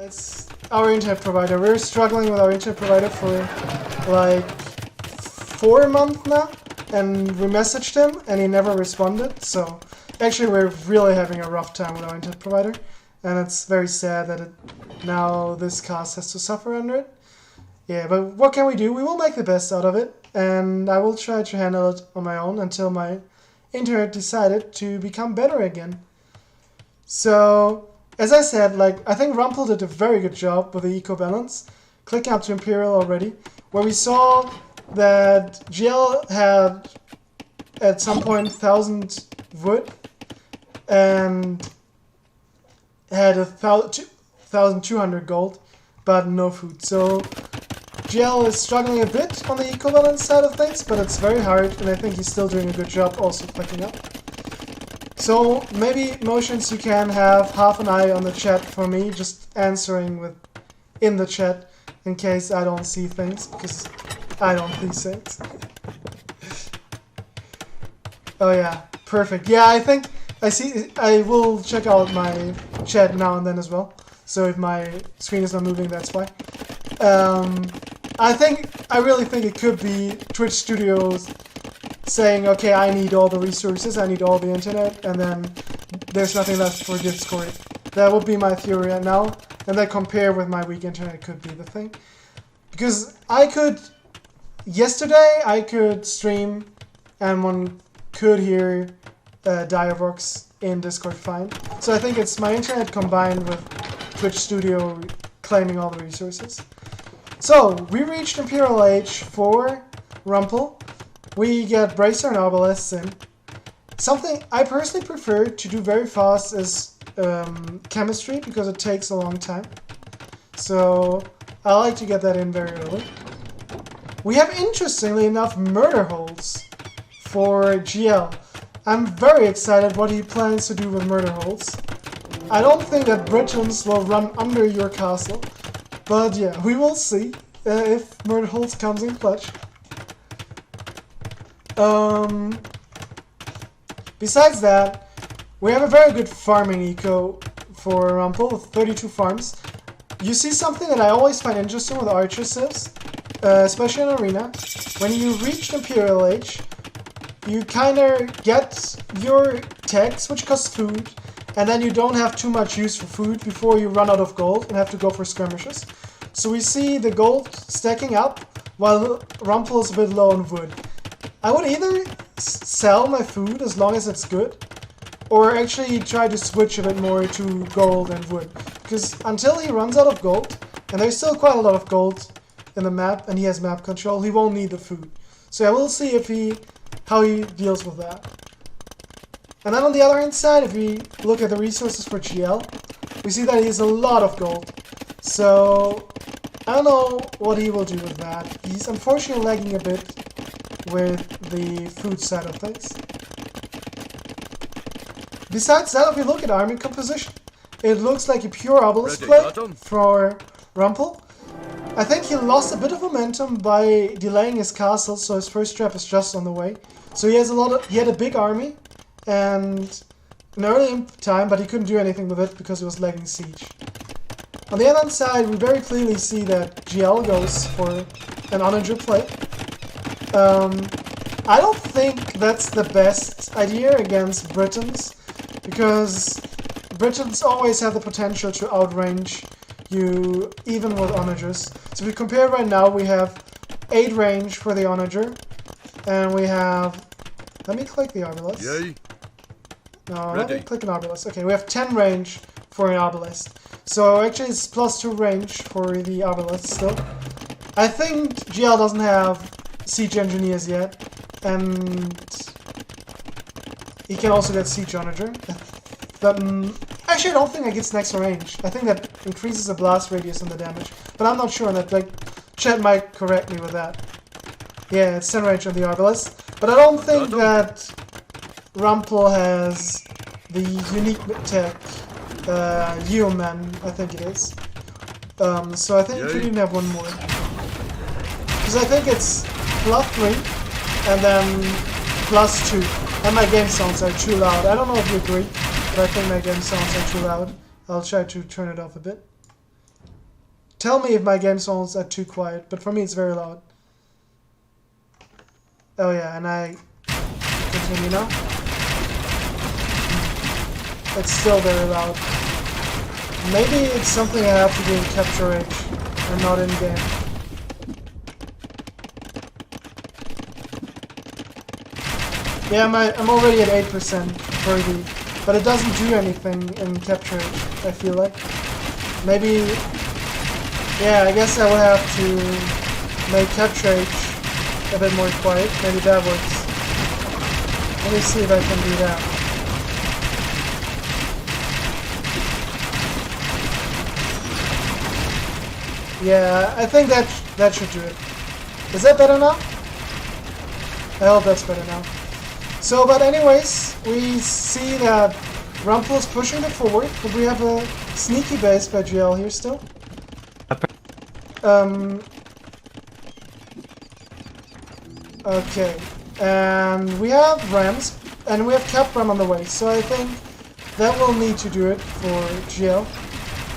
It's our internet provider. We're struggling with our internet provider for like 4 months now, and we messaged him and he never responded. So actually we're really having a rough time with our internet provider, and it's very sad that now this cast has to suffer under it. Yeah, but what can we do? We will make the best out of it, and I will try to handle it on my own until my internet decided to become better again. So, as I said, I think Rumpel did a very good job with the eco balance, clicking up to Imperial already, where we saw that GL had at some point 1000 wood and had 1200 gold, but no food. So GL is struggling a bit on the eco balance side of things, but it's very hard, and I think he's still doing a good job also clicking up. So maybe Motions, you can have half an eye on the chat for me, just answering in the chat in case I don't see things, because I don't see things. Oh yeah, perfect. Yeah, I think I will check out my chat now and then as well. So if my screen is not moving, that's why. I really think it could be Twitch Studios saying, okay, I need all the resources, I need all the internet, and then there's nothing left for Discord. That would be my theory right now, and then compare with my weak internet could be the thing. Because yesterday I could stream, and one could hear Diavox in Discord fine. So I think it's my internet combined with Twitch Studio claiming all the resources. So, we reached Imperial Age for Rumpel. We get Bracer and Obelisks in. Something I personally prefer to do very fast is chemistry, because it takes a long time. So I like to get that in very early. We have, interestingly enough, murder holes for GL. I'm very excited what he plans to do with murder holes. I don't think that Britons will run under your castle, but yeah, we will see if murder holes comes in clutch. Besides that, we have a very good farming eco for Rumpel with 32 farms. You see something that I always find interesting with Archer civs, especially in Arena. When you reach Imperial Age, you kinda get your techs, which costs food, and then you don't have too much use for food before you run out of gold and have to go for skirmishes. So we see the gold stacking up while Rumpel is a bit low on wood. I would either sell my food as long as it's good, or actually try to switch a bit more to gold and wood. Because until he runs out of gold, and there's still quite a lot of gold in the map, and he has map control, he won't need the food. So yeah, we'll see how he deals with that. And then on the other hand side, if we look at the resources for GL, we see that he has a lot of gold. So I don't know what he will do with that. He's unfortunately lagging a bit with the food side of things. Besides that, if we look at army composition, it looks like a pure obelisk play for Rumpel. I think he lost a bit of momentum by delaying his castle, so his first trap is just on the way. So he had a big army and an early time, but he couldn't do anything with it because he was lagging siege. On the other hand side, we very clearly see that GL goes for an onager play. I don't think that's the best idea against Britons, because Britons always have the potential to outrange you, even with onagers. So if we compare right now, we have 8 range for the onager, and we have... Let me click the obelisk. Yay. No, let me click an obelisk. Okay, we have 10 range for an obelisk. So actually it's +2 range for the obelisk still. I think GL doesn't have siege engineers yet, and he can also get siege onager. But actually I don't think that gets an extra range. I think that increases the blast radius and the damage. But I'm not sure on that. Chat might correct me with that. Yeah, it's 10 range on the obelisk. But I don't think that Rumpel has the unique tech, Yeoman, I think it is. So I think you could even have one more. Because I think it's +3 and then +2. And my game sounds are too loud. I don't know if you agree, but I think my game sounds are too loud. I'll try to turn it off a bit. Tell me if my game sounds are too quiet, but for me it's very loud. Oh yeah, and I continue now. It's still very loud. Maybe it's something I have to do in Capture Age, and not in game. Yeah, I'm already at 8% birdie, but it doesn't do anything in Capture Age, I feel like. Maybe, yeah, I guess I will have to make Capture Age a bit more quiet. Maybe that works. Let me see if I can do that. Yeah, I think that should do it. Is that better now? I hope that's better now. So, but anyways, we see that Rumpel is pushing it forward, but we have a sneaky base by GL here still. Okay, and we have Rams, and we have Cap Ram on the way, so I think that will need to do it for GL.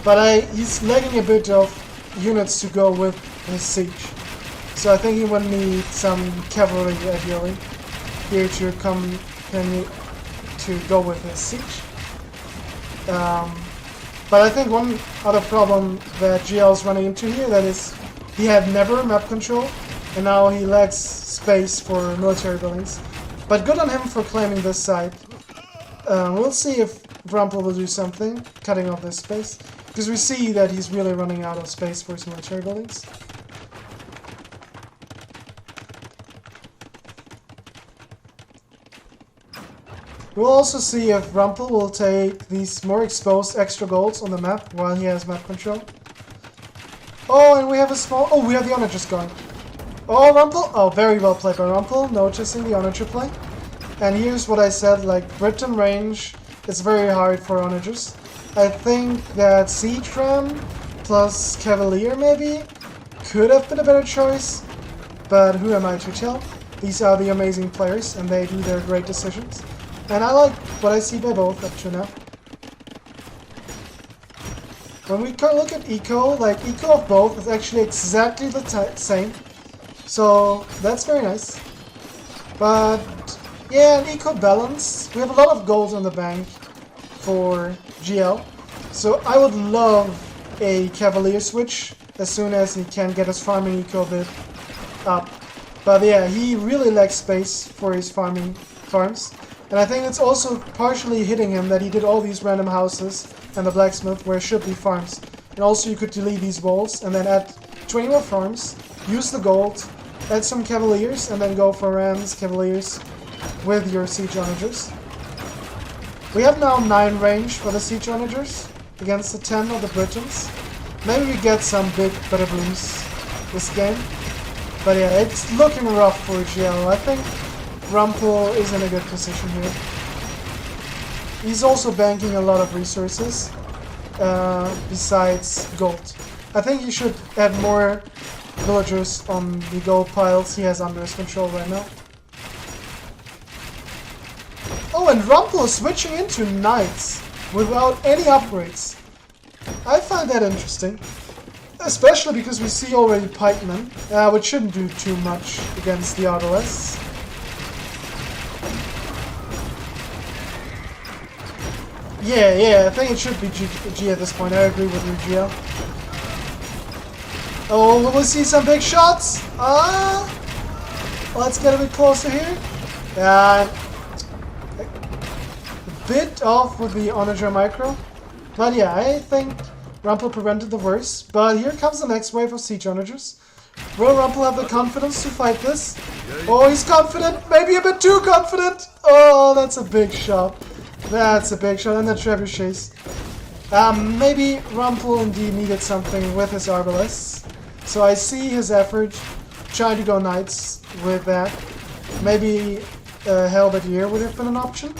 But he's lagging a bit of units to go with his siege, so I think he will need some cavalry ideally here to come to go with his siege. But I think one other problem that GL is running into here, that is he had never map control, and now he lacks space for military buildings. But good on him for claiming this side. We'll see if Rumpel will do something, cutting off this space, because we see that he's really running out of space for his military buildings. We'll also see if Rumpel will take these more exposed extra golds on the map while he has map control. Oh, and we have a small... Oh, we have the onagers going. Oh, Rumpel! Oh, very well played by Rumpel, noticing the onager play. And here's what I said, like, Britain range is very hard for onagers. I think that Siege Ram plus Cavalier, maybe, could have been a better choice. But who am I to tell? These are the amazing players, and they do their great decisions. And I like what I see by both up to now. When we look at eco, like eco of both is actually exactly the same. So that's very nice. But yeah, an eco balance. We have a lot of gold in the bank for GL. So I would love a Cavalier switch as soon as he can get his farming eco a bit up. But yeah, he really lacks space for his farms. And I think it's also partially hitting him that he did all these random houses and the blacksmith where it should be farms. And also you could delete these walls and then add 20 more farms, use the gold, add some cavaliers, and then go for rams, cavaliers with your siege onagers. We have now 9 range for the siege onagers against the 10 of the Britons. Maybe we get some big better blooms this game. But yeah, it's looking rough for GL. I think Rumpel is in a good position here. He's also banking a lot of resources besides gold. I think he should add more villagers on the gold piles he has under his control right now. Oh, and Rumpel is switching into knights without any upgrades. I find that interesting. Especially because we see already pikemen, which shouldn't do too much against the Autolists. Yeah, I think it should be G at this point. I agree with you, GL. Oh, will we see some big shots? Let's get a bit closer here. A bit off with the onager micro. But yeah, I think Rumpel prevented the worst. But here comes the next wave of siege onagers. Will Rumpel have the confidence to fight this? Oh, he's confident. Maybe a bit too confident. Oh, that's a big shot. That's a big shot, and the trebuchets. Maybe Rumpel indeed needed something with his arbalists. So I see his effort, trying to go knights with that. Maybe Halberdier would have been an option.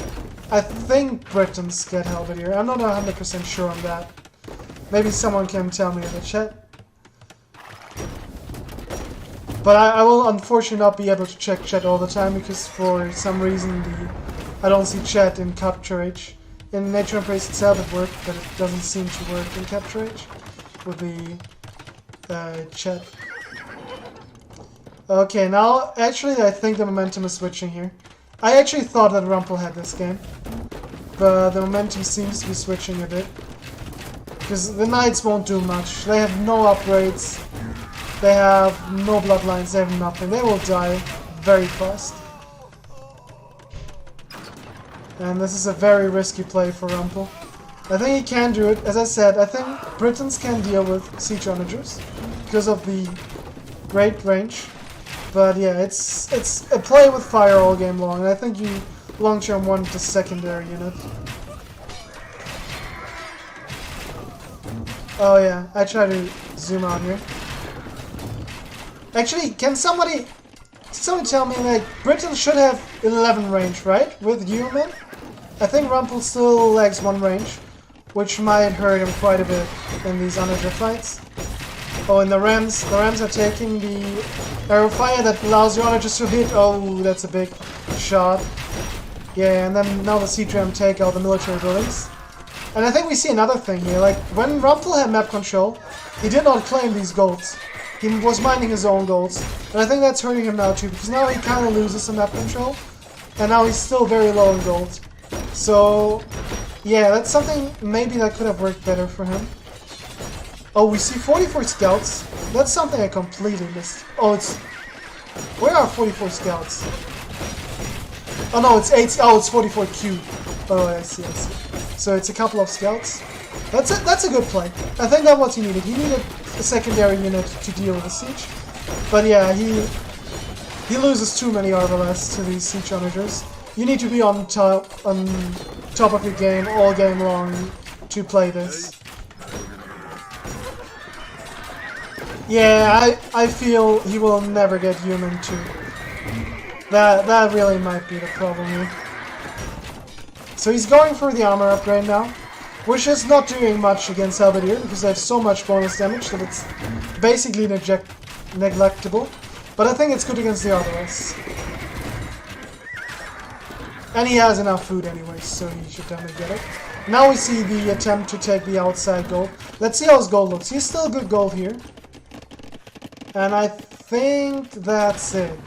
I think Britons get Halberdier. I'm not 100% sure on that. Maybe someone can tell me in the chat. But I will unfortunately not be able to check chat all the time because for some reason I don't see chat in Capture Age. In Nature and Praise itself it worked, but it doesn't seem to work in Capture Age with the chat. Okay, now actually I think the momentum is switching here. I actually thought that Rumpel had this game, but the momentum seems to be switching a bit. Because the Knights won't do much. They have no upgrades. They have no bloodlines. They have nothing. They will die very fast. And this is a very risky play for Rumpel. I think he can do it. As I said, I think Britons can deal with siege onagers because of the great range. But yeah, it's a play with fire all game long, and I think you long-term want the secondary unit. Oh yeah, I try to zoom out here. Actually, can somebody tell me, like, Britain should have 11 range, right? With human? I think Rumpel still lacks 1 range, which might hurt him quite a bit in these onager fights. Oh, and the Rams are taking the arrow fire that allows the onagers to hit. Oh, that's a big shot. Yeah, and then now the siege ram take out the military buildings. And I think we see another thing here, like, when Rumpel had map control, he did not claim these golds. He was mining his own golds. And I think that's hurting him now too, because now he kind of loses some map control, and now he's still very low in gold. So, yeah, that's something maybe that could have worked better for him. Oh, we see 44 scouts. That's something I completely missed. Oh, it's... Where are 44 scouts? Oh no, it's 8... Oh, it's 44Q. Oh, I see. So it's a couple of scouts. That's a good play. I think that's what he needed. He needed a secondary unit to deal with the siege. But yeah, he loses too many Arbalest to these siege onagers. You need to be on top of your game all game long to play this. Yeah, I feel he will never get human too. That really might be the problem here. So he's going for the armor upgrade now, which is not doing much against Halberdier because they have so much bonus damage that it's basically neglectable. But I think it's good against the Arbalest. And he has enough food anyway, so he should definitely get it. Now we see the attempt to take the outside gold. Let's see how his gold looks. He's still good gold here. And I think that's it.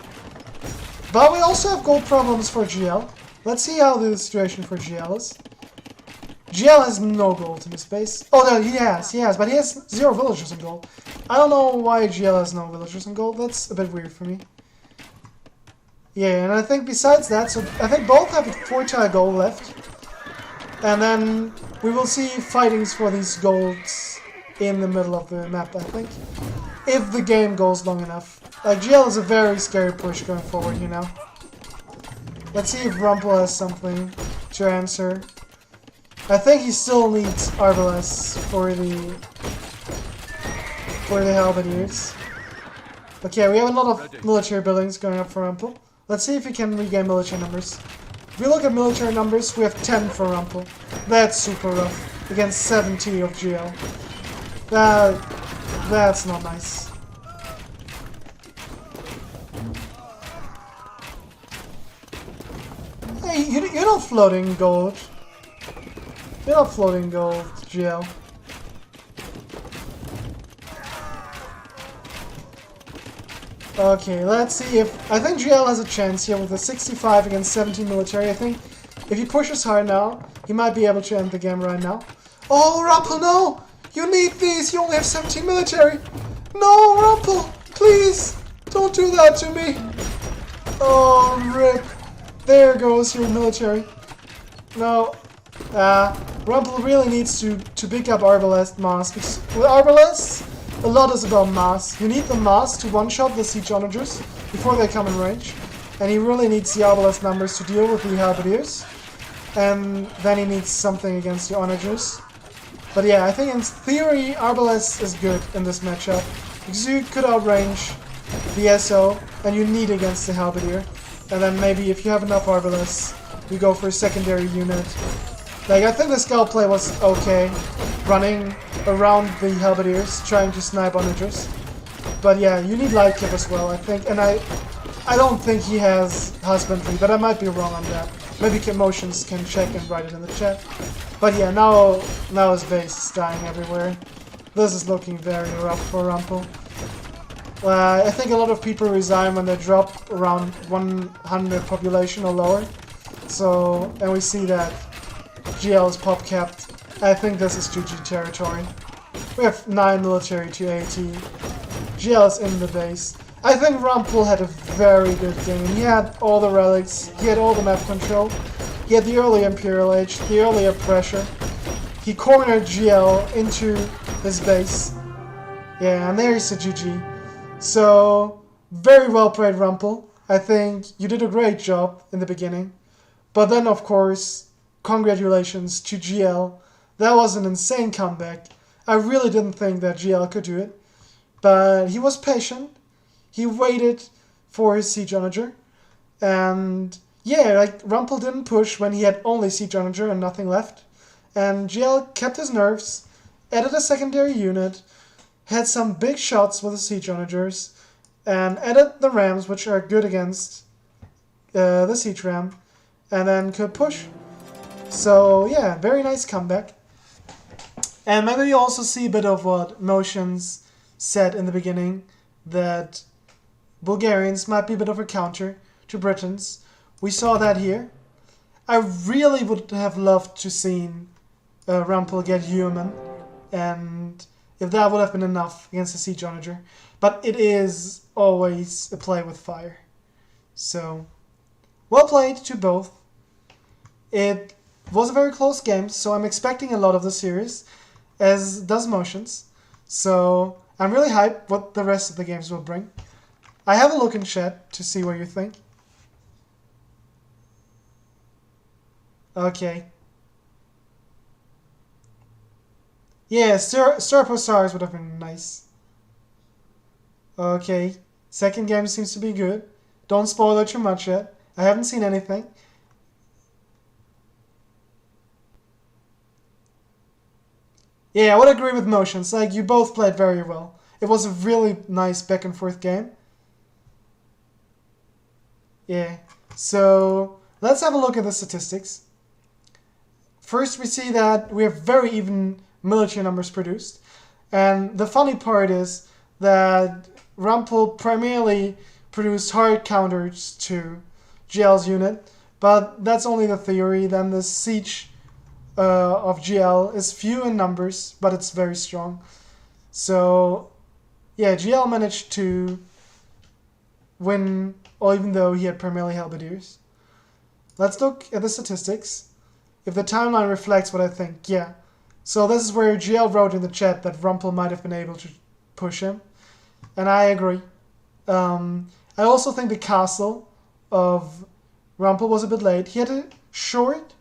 But we also have gold problems for GL. Let's see how the situation for GL is. GL has no gold in his base. Oh no, he has, but he has 0 villagers in gold. I don't know why GL has no villagers in gold. That's a bit weird for me. Yeah, and I think besides that, so I think both have 4-tile gold left. And then we will see fightings for these golds in the middle of the map, I think. If the game goes long enough. Like, GL is a very scary push going forward, you know. Let's see if Rumpel has something to answer. I think he still needs Arbalest for the Halberdiers. Okay, we have a lot of military buildings going up for Rumpel. Let's see if we can regain military numbers. If we look at military numbers, we have 10 for Rumpel. That's super rough. Against 70 of GL. That's not nice. Hey, you're not floating gold. You're not floating gold, GL. Okay, let's see if... I think GL has a chance here with a 65 against 17 military. I think if he pushes hard now, he might be able to end the game right now. Oh, Rumpel, no! You need these! You only have 17 military! No, Rumpel! Please! Don't do that to me! Oh, rip. There goes your military. No. Rumpel really needs to pick up Arbalest mass. Because with Arbalest, a lot is about mass. You need the mass to one-shot the siege onagers before they come in range. And he really needs the Arbalest numbers to deal with the Halberdiers. And then he needs something against the onagers. But yeah, I think in theory, Arbalest is good in this matchup. Because you could outrange the SO, and you need against the Halberdier. And then maybe if you have enough Arbalest, you go for a secondary unit. Like, I think the scout play was okay, running around the Halberdiers, trying to snipe onagers. But yeah, you need light clip as well, I think. And I don't think he has husbandry, but I might be wrong on that. Maybe Emotions can check and write it in the chat. But yeah, now his base is dying everywhere. This is looking very rough for Rumpel. I think a lot of people resign when they drop around 100 population or lower. So, and we see that GL is pop capped. I think this is GG territory. We have 9 military to 80. GL is in the base. I think Rumpel had a very good game. He had all the relics, he had all the map control, he had the early Imperial Age, the earlier pressure. He cornered GL into his base. Yeah, and there's the GG. So, very well played, Rumpel. I think you did a great job in the beginning. But then, of course, congratulations to GL. That was an insane comeback. I really didn't think that GL could do it. But he was patient. He waited for his Siege Onager. And yeah, like Rumpel didn't push when he had only Siege Onager and nothing left. And GL kept his nerves, added a secondary unit, had some big shots with the Siege Onagers, and added the Rams, which are good against the Siege Ram, and then could push. So yeah, very nice comeback. And maybe you also see a bit of what Motions said in the beginning, that Bulgarians might be a bit of a counter to Britons. We saw that here. I really would have loved to seen Rumpel get human, and if that would have been enough against the Siege Onager. But it is always a play with fire. So, well played to both. It was a very close game, so I'm expecting a lot of the series, as does Motions. So, I'm really hyped what the rest of the games will bring. I have a look in chat to see what you think. Okay. Yeah, Starposars would have been nice. Okay. Second game seems to be good. Don't spoil it too much yet. I haven't seen anything. Yeah, I would agree with Motions. Like, you both played very well. It was a really nice back and forth game. Yeah. So, let's have a look at the statistics. First, we see that we have very even military numbers produced. And the funny part is that Rumpel primarily produced hard counters to GL's unit, but that's only the theory. Then the siege of GL is few in numbers, but it's very strong. So, yeah, GL managed to win, even though he had primarily halberdiers. Let's look at the statistics. If the timeline reflects what I think, yeah. So this is where GL wrote in the chat that Rumpel might have been able to push him. And I agree. I also think the castle of Rumpel was a bit late. He had a short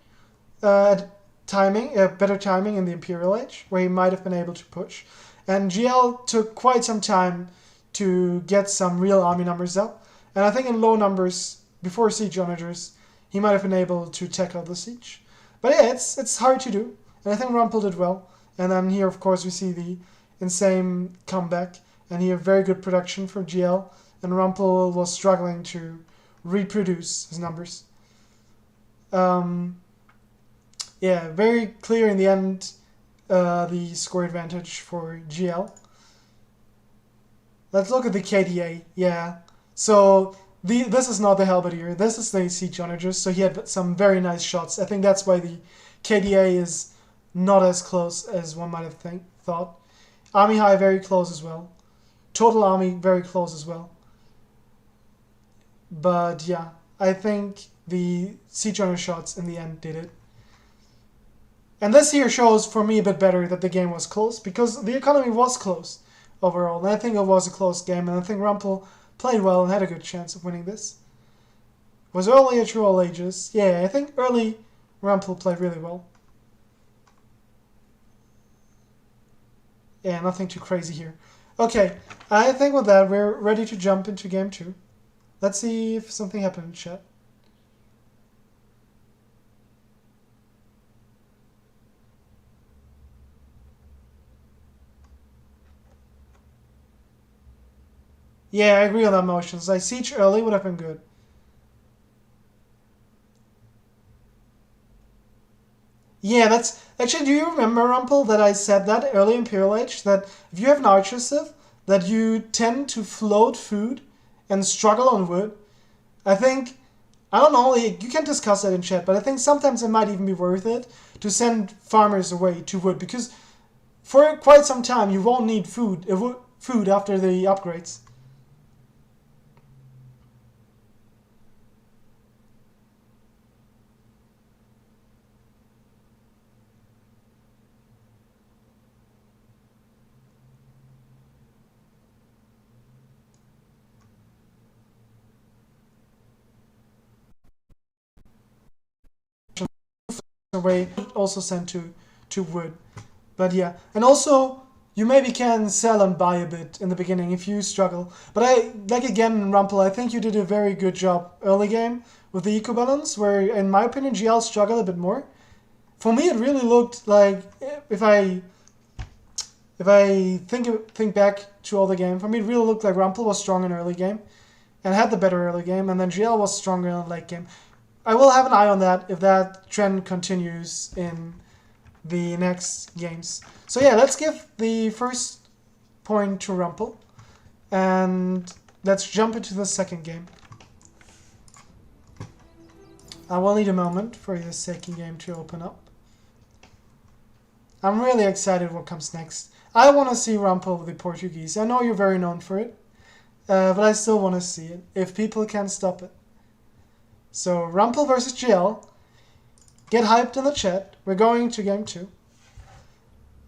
timing, better timing in the Imperial Age, where he might have been able to push. And GL took quite some time to get some real army numbers up. And I think in low numbers, before Siege Onagers, he might have been able to tackle the siege. But yeah, it's hard to do. And I think Rumpel did well. And then here, of course, we see the insane comeback. And here, very good production for GL. And Rumpel was struggling to reproduce his numbers. Yeah, very clear in the end, the score advantage for GL. Let's look at the KDA. Yeah, so this is not the halberdier. This is the Siege Onagers. So he had some very nice shots. I think that's why the KDA is not as close as one might have thought. Army High very close as well. Total Army very close as well. But yeah, I think the Siege Onager shots in the end did it. And this here shows for me a bit better that the game was close, because the economy was close overall. And I think it was a close game, and I think Rumpel played well and had a good chance of winning this. Was earlier through all ages. Yeah, I think early Rumpel played really well. Yeah, nothing too crazy here. Okay, I think with that, we're ready to jump into game 2. Let's see if something happened in chat. Yeah, I agree on that Motions. Like, siege early would have been good. Yeah, that's... Actually, do you remember, Rumpel, that I said that early Imperial Age? That if you have an Archer Civ, that you tend to float food and struggle on wood. I think... I don't know, you can discuss that in chat, but I think sometimes it might even be worth it to send farmers away to wood, because for quite some time you won't need food after the upgrades. Away, also sent to wood. But yeah, and also you maybe can sell and buy a bit in the beginning if you struggle. But like again, Rumpel, I think you did a very good job early game with the eco balance, where in my opinion GL struggled a bit more. For me, it really looked like, if I think back to all the game, for me it really looked like Rumpel was strong in early game and had the better early game, and then GL was stronger in late game. I will have an eye on that if that trend continues in the next games. So yeah, let's give the first point to Rumpel, and let's jump into the second game. I will need a moment for the second game to open up. I'm really excited what comes next. I want to see Rumpel with the Portuguese. I know you're very known for it, but I still want to see it, if people can stop it. So, Rumpel versus GL. Get hyped in the chat. We're going to game 2.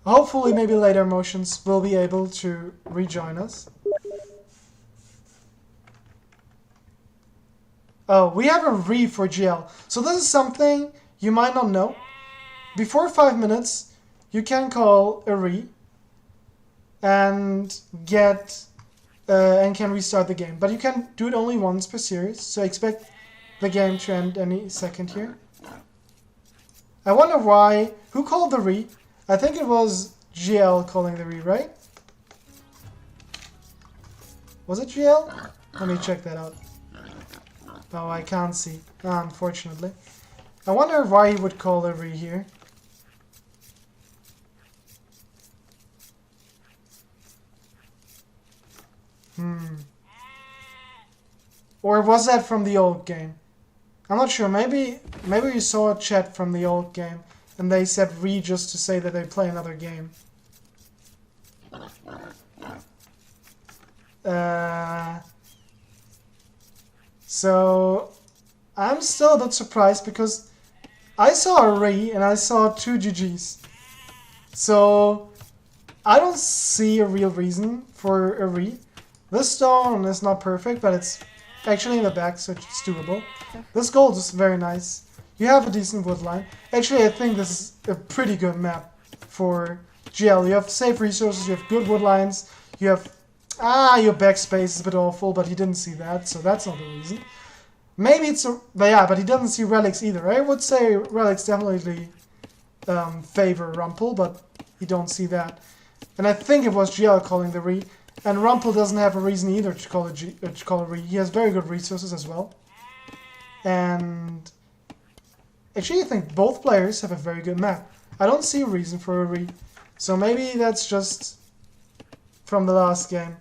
Hopefully, maybe later Motions will be able to rejoin us. Oh, we have a re for GL. So this is something you might not know. Before 5 minutes, you can call a re and get and can restart the game. But you can do it only once per series, so expect the game to end any second here. I wonder why. Who called the re? I think it was GL calling the re, right? Was it GL? Let me check that out. Oh, I can't see, unfortunately. I wonder why he would call the re here. Or was that from the old game? I'm not sure. Maybe you saw a chat from the old game and they said re just to say that they play another game. So I'm still a bit surprised because I saw a re and I saw 2 GGs. So I don't see a real reason for a re. This stone is not perfect, but it's actually in the back, so it's doable. This gold is very nice. You have a decent wood line. Actually, I think this is a pretty good map for GL. You have safe resources, you have good wood lines, you have... your backspace is a bit awful, but he didn't see that, so that's not the reason. Maybe it's a... But yeah, but he doesn't see relics either. I would say relics definitely favor Rumpel, but he don't see that. And I think it was GL calling the re. And Rumpel doesn't have a reason either to call a re. He has very good resources as well. And actually, I think both players have a very good map. I don't see a reason for a re. So maybe that's just from the last game.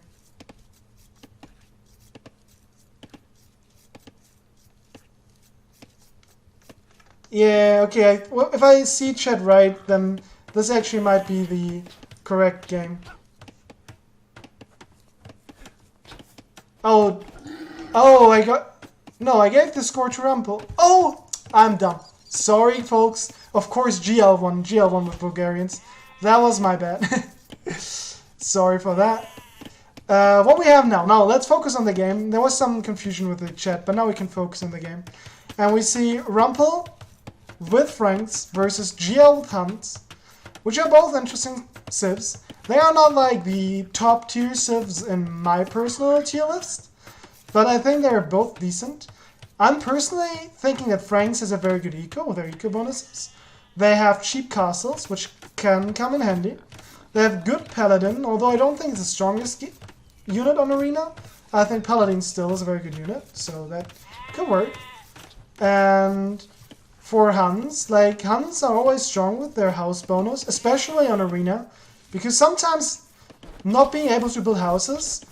Yeah, okay. Well, if I see chat right, then this actually might be the correct game. Oh, I got... No, I gave the score to Rumpel. Oh, I'm dumb. Sorry, folks. Of course, GL won. GL won with Bulgarians. That was my bad. Sorry for that. What we have now. Now, let's focus on the game. There was some confusion with the chat, but now we can focus on the game. And we see Rumpel with Franks versus GL with Hunt, which are both interesting civs. They are not like the top tier civs in my personal tier list, but I think they're both decent. I'm personally thinking that Franks has a very good eco with their eco bonuses. They have cheap castles, which can come in handy. They have good Paladin, although I don't think it's the strongest unit on Arena. I think Paladin still is a very good unit, so that could work. And for Huns. Like, Huns are always strong with their house bonus, especially on Arena, because sometimes not being able to build houses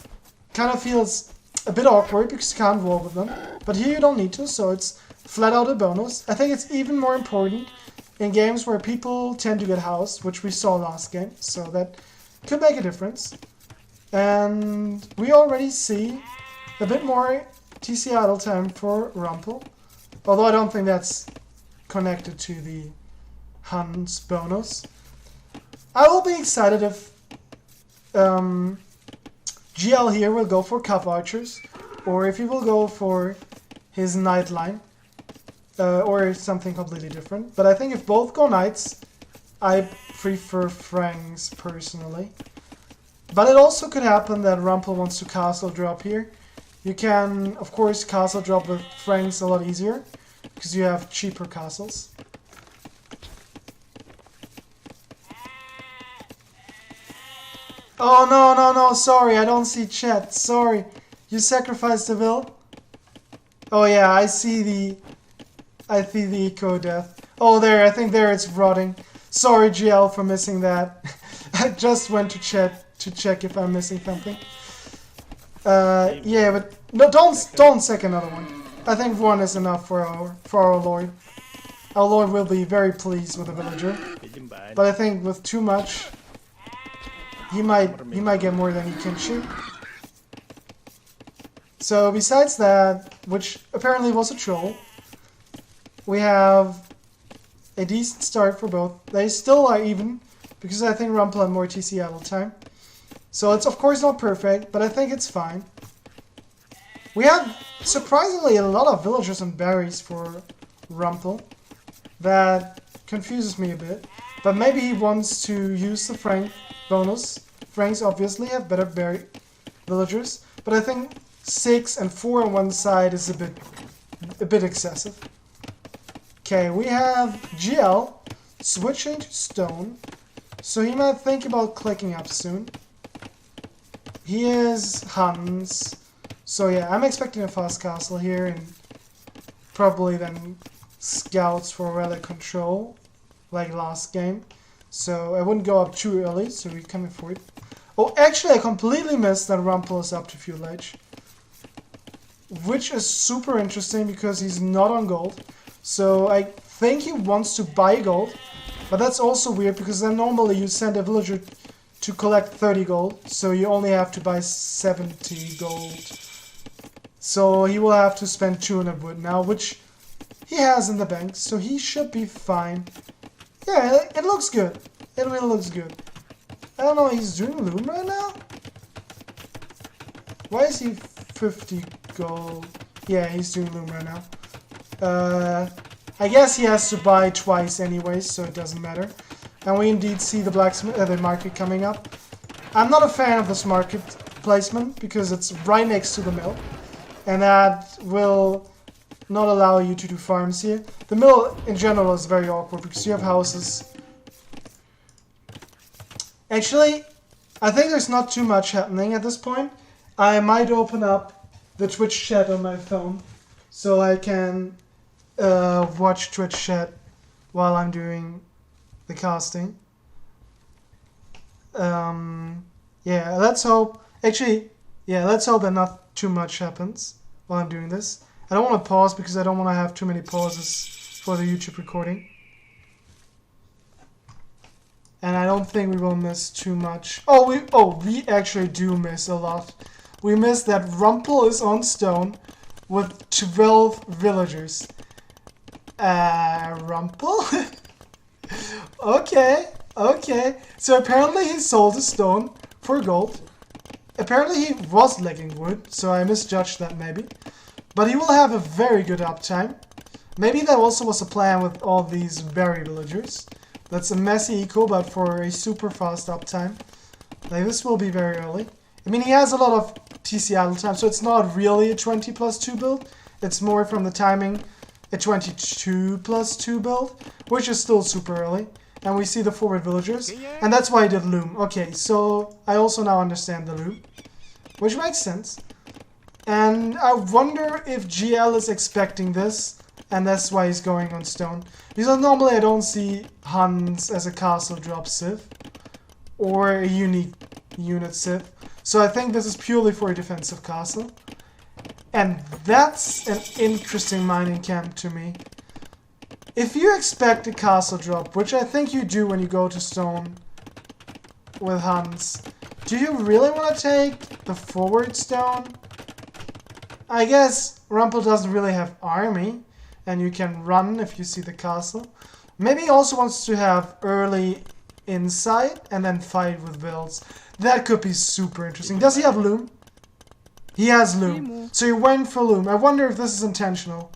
kind of feels a bit awkward because you can't wall with them. But here you don't need to, so it's flat out a bonus. I think it's even more important in games where people tend to get housed, which we saw last game, so that could make a difference. And we already see a bit more TC idle time for Rumpel, although I don't think that's connected to the Huns bonus. I will be excited if GL here will go for Cup Archers, or if he will go for his Knight line, or something completely different. But I think if both go Knights, I prefer Franks personally. But it also could happen that Rumpel wants to castle drop here. You can, of course, castle drop with Franks a lot easier, because you have cheaper castles. Oh, no, sorry, I don't see chat, sorry. You sacrificed the Will? Oh yeah, I see the eco death. Oh, there, I think there it's rotting. Sorry, GL, for missing that. I just went to chat to check if I'm missing something. Yeah, but no, don't sack another one. I think one is enough for our Lord. Our Lord will be very pleased with the villager. But I think with too much, he might get more than he can shoot. So besides that, which apparently was a troll, we have a decent start for both. They still are even, because I think Rumpel had more TC idle time. So it's of course not perfect, but I think it's fine. We have surprisingly a lot of villagers and berries for Rumpel. That confuses me a bit. But maybe he wants to use the Frank bonus. Franks obviously have better berry villagers, but I think 6 and 4 on one side is a bit excessive. Okay, we have GL switching to stone, so he might think about clicking up soon. He is Huns, so yeah, I'm expecting a fast castle here and probably then scouts for relic control, like last game. So I wouldn't go up too early, so we can afford. Oh, actually I completely missed that Rumpel is up to Feudal Age, which is super interesting because he's not on gold. So I think he wants to buy gold, but that's also weird because then normally you send a villager to collect 30 gold, so you only have to buy 70 gold. So he will have to spend 200 wood now, which he has in the bank, so he should be fine. Yeah, it looks good. It really looks good. I don't know, he's doing loom right now? Why is he 50 gold? Yeah, he's doing loom right now. I guess he has to buy twice anyways, so it doesn't matter. And we indeed see the blacksmith, the market coming up. I'm not a fan of this market placement because it's right next to the mill, and that will not allow you to do farms here. The mill in general is very awkward because you have houses. Actually, I think there's not too much happening at this point. I might open up the Twitch chat on my phone so I can watch Twitch chat while I'm doing the casting. Yeah, let's hope. Actually, yeah, let's hope that not too much happens while I'm doing this. I don't want to pause because I don't want to have too many pauses for the YouTube recording. And I don't think we will miss too much. We actually do miss a lot. We miss that Rumpel is on stone with 12 villagers. Rumpel? Okay. So apparently he sold a stone for gold. Apparently he was lagging wood, so I misjudged that maybe. But he will have a very good uptime. Maybe that also was a plan with all these berry villagers. That's a messy eco, but for a super fast uptime. Like, this will be very early. I mean, he has a lot of TC idle time, so it's not really a 20+2 build. It's more from the timing, a 22+2 build, which is still super early. And we see the forward villagers, and that's why he did loom. Okay, so I also now understand the loom, which makes sense. And I wonder if GL is expecting this and that's why he's going on stone. Because normally I don't see Hans as a castle drop civ, or a unique unit civ. So I think this is purely for a defensive castle. And that's an interesting mining camp to me. If you expect a castle drop, which I think you do when you go to stone with Hans, do you really want to take the forward stone? I guess Rumpel doesn't really have army, and you can run if you see the castle. Maybe he also wants to have early inside and then fight with builds. That could be super interesting. Does he have loom? He has loom. So he went for loom. I wonder if this is intentional.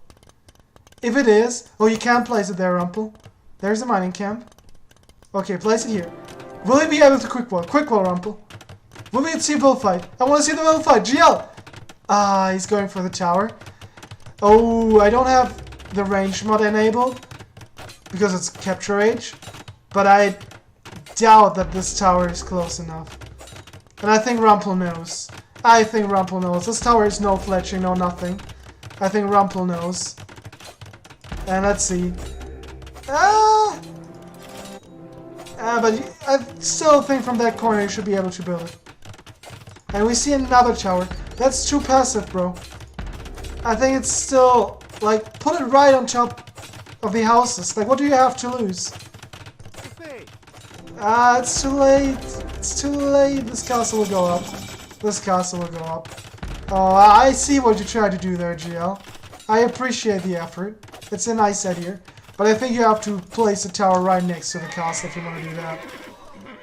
If it is... Oh, you can't place it there, Rumpel. There's a mining camp. Okay, place it here. Will he be able to quick wall? Quick wall, Rumpel. Will we see a bullfight? I want to see the bullfight. GL! Ah, he's going for the tower. Oh, I don't have the range mod enabled because it's capture age. But I doubt that this tower is close enough. And I think Rumpel knows. I think Rumpel knows. This tower is no fletching, no nothing. I think Rumpel knows. And let's see. But I still think from that corner you should be able to build it. And we see another tower. That's too passive, bro. I think it's still, like, put it right on top of the houses. Like, what do you have to lose? It's too late. It's too late. This castle will go up. This castle will go up. Oh, I see what you tried to do there, GL. I appreciate the effort. It's a nice idea. But I think you have to place a tower right next to the castle if you want to do that.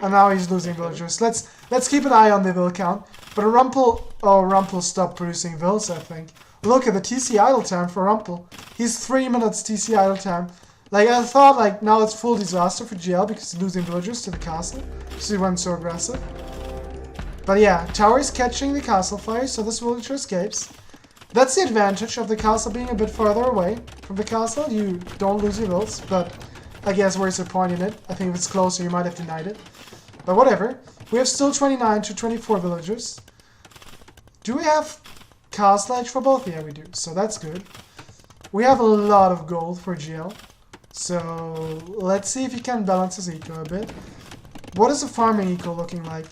And now he's losing villagers. Let's keep an eye on the vill count. But Rumpel... Oh, Rumpel stopped producing vills, I think. Look at the TC idle time for Rumpel. He's 3 minutes TC idle time. Like, I thought, like, now it's full disaster for GL because he's losing villagers to the castle. Because he went so aggressive. But yeah, tower is catching the castle fire, so this villager escapes. That's the advantage of the castle being a bit farther away from the castle. You don't lose your vills, but I guess where's the point in it? I think if it's closer, you might have denied it. But whatever. We have still 29 to 24 villagers. Do we have castle edge for both? Yeah, we do. So that's good. We have a lot of gold for GL. So let's see if he can balance his eco a bit. What is the farming eco looking like?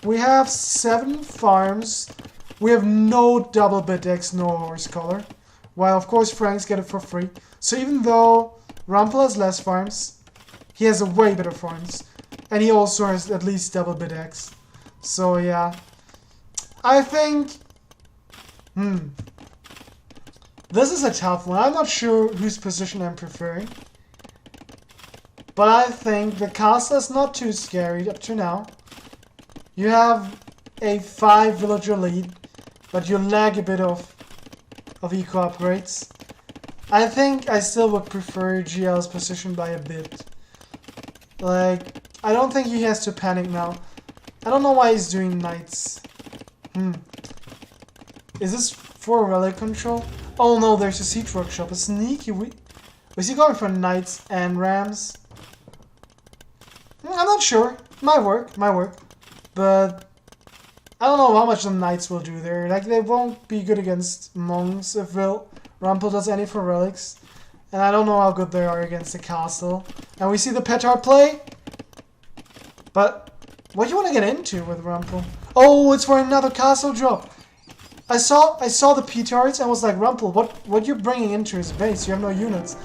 We have 7 farms. We have no double bit X, no horse color. While of course Franks get it for free. So even though Rumpel has less farms, he has a way better farms. And he also has at least double bit X. So yeah. I think... This is a tough one. I'm not sure whose position I'm preferring. But I think the castle is not too scary up to now. You have a 5 villager lead, but you lag a bit of eco upgrades. I think I still would prefer GL's position by a bit. Like, I don't think he has to panic now. I don't know why he's doing knights. Is this for relic control? Oh no, there's a siege workshop. A sneaky Was he going for knights and rams? I'm not sure. Might work. But I don't know how much the knights will do there. Like, they won't be good against monks if Rumpel does any for relics. And I don't know how good they are against the castle. And we see the petard play. But what do you want to get into with Rumpel? Oh, it's for another castle drop. I saw the petards and was like, Rumpel, what you're bringing into his base? You have no units.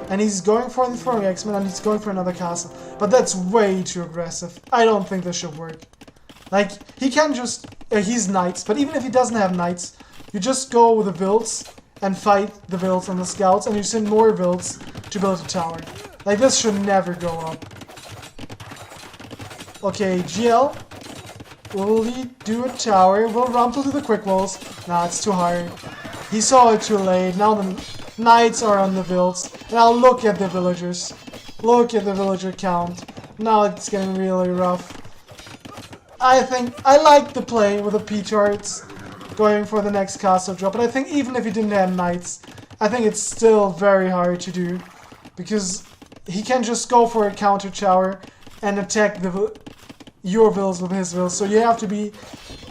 And he's going for the throwing X-Men and he's going for another castle. But that's way too aggressive. I don't think this should work. Like, he can just... he's knights, but even if he doesn't have knights, you just go with the vills and fight the vills and the scouts, and you send more vills to build a tower. Like, this should never go up. Okay, GL. Will he do a tower? Will Rumpel do the quick walls? Nah, it's too hard. He saw it too late. Now the knights are on the vills. Now look at the villagers. Look at the villager count. Now it's getting really rough. I think I like the play with the petards going for the next castle drop, but I think even if he didn't have knights, I think it's still very hard to do because he can just go for a counter tower and attack your vills with his vills. So you have to be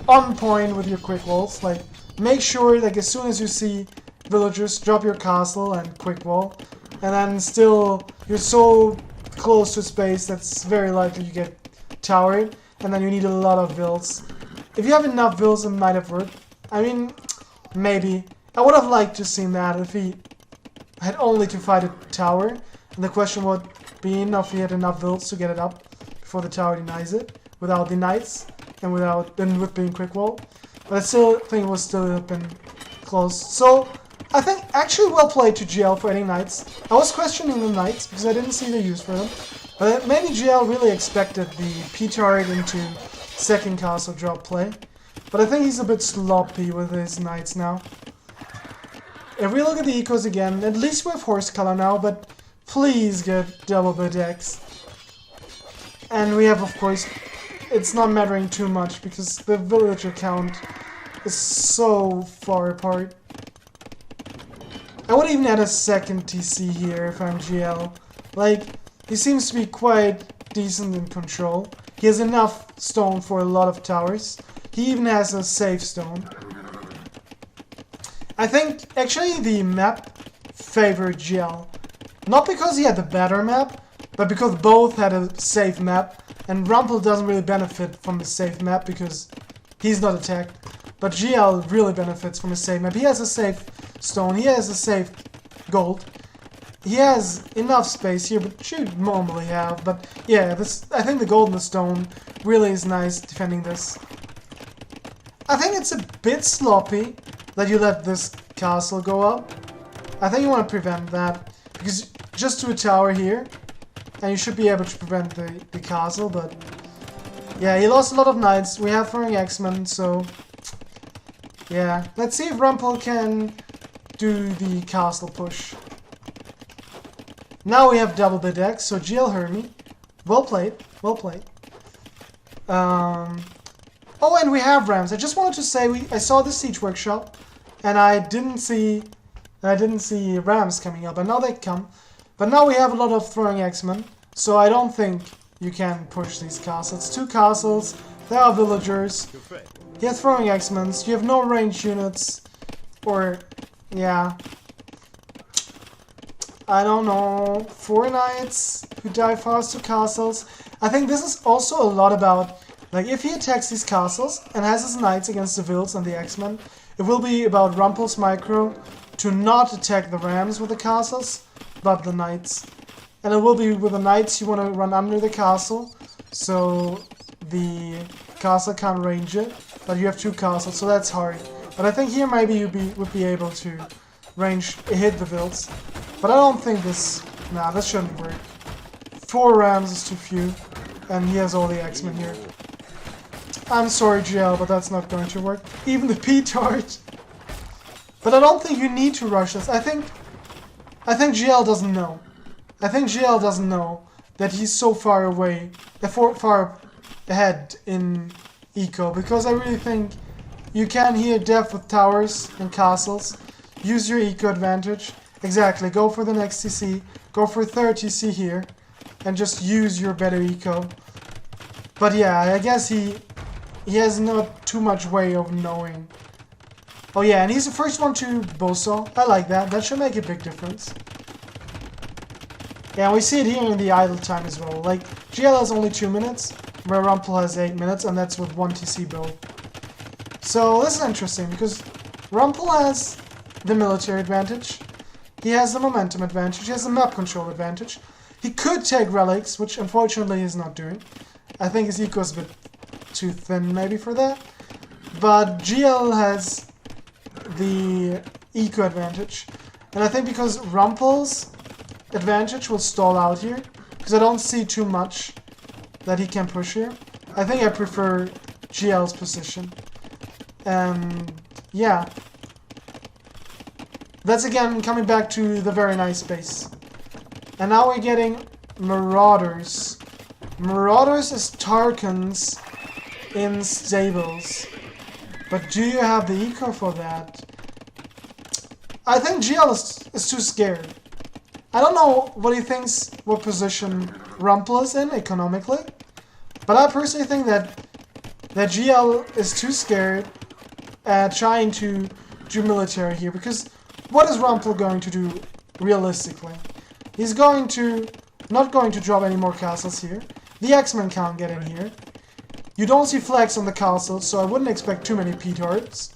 on point with your quick walls. Like, make sure, like, as soon as you see villagers, drop your castle and quick wall, and then still you're so close to space that's very likely you get towered, and then you need a lot of vills. If you have enough vills, it might have worked. I mean, maybe. I would have liked to seen that if he had only to fight a tower, and the question would be if he had enough vills to get it up before the tower denies it, without the knights and with being quick wall. But I still think it would still have been close. So I think actually well played to GL for adding knights. I was questioning the knights because I didn't see the use for them. But maybe GL really expected the P-turret into second castle drop play. But I think he's a bit sloppy with his knights now. If we look at the ecos again, at least we have horse color now, but please get double bid X. And we have, of course, it's not mattering too much because the villager count is so far apart. I would even add a second TC here if I'm GL. Like, he seems to be quite decent in control. He has enough stone for a lot of towers. He even has a safe stone. I think actually the map favored GL. Not because he had the better map, but because both had a safe map. And Rumpel doesn't really benefit from the safe map because he's not attacked. But GL really benefits from a safe map. He has a safe stone, he has a safe gold. He has enough space here, but should normally have. But yeah, I think the gold and the stone really is nice defending this. I think it's a bit sloppy that you let this castle go up. I think you want to prevent that. Because just do a tower here, and you should be able to prevent the castle, but yeah, he lost a lot of knights. We have throwing X-Men, so yeah. Let's see if Rumpel can do the castle push. Now we have double bid X, so GL Hermie. Well played, well played. Oh, and we have Rams. I just wanted to say I saw the Siege Workshop, and I didn't see Rams coming up, and now they come. But now we have a lot of throwing X-Men, so I don't think you can push these castles. Two castles, there are villagers. You have throwing X-Men, you have no ranged units, or yeah. I don't know, 4 knights who die fast to castles. I think this is also a lot about, like, if he attacks these castles and has his knights against the vills and the X-Men, it will be about Rumpel's micro to not attack the rams with the castles, but the knights. And it will be with the knights you want to run under the castle, so the castle can't range it, but you have 2 castles, so that's hard. But I think here maybe you would be able to hit the vills. But I don't think this shouldn't work. 4 rams is too few, and he has all the X-Men here. I'm sorry, GL, but that's not going to work. Even the P-tart. But I don't think you need to rush this. I think GL doesn't know. I think GL doesn't know that he's so far away, far ahead in eco, because I really think you can here def with towers and castles. Use your eco advantage. Exactly, go for the next TC, go for 3rd TC here, and just use your better eco. But yeah, I guess he has not too much way of knowing. Oh yeah, and he's the first one to Boso. I like that, that should make a big difference. Yeah, and we see it here in the idle time as well. Like, GL has only 2 minutes, where Rumpel has 8 minutes, and that's with 1 TC build. So this is interesting, because Rumpel has the military advantage. He has the momentum advantage, he has the map control advantage. He could take relics, which unfortunately he's not doing. I think his eco is a bit too thin maybe for that. But GL has the eco advantage. And I think because Rumpel's advantage will stall out here, because I don't see too much that he can push here, I think I prefer GL's position. And yeah. That's again coming back to the very nice base. And now we're getting Marauders. Marauders is Tarkans in stables. But do you have the eco for that? I think GL is too scared. I don't know what he thinks, what position Rumpel is in economically. But I personally think that GL is too scared at trying to do military here. Because what is Rumpel going to do realistically? He's not going to drop any more castles here. The X-Men can't get in here. You don't see flags on the castle, so I wouldn't expect too many petards.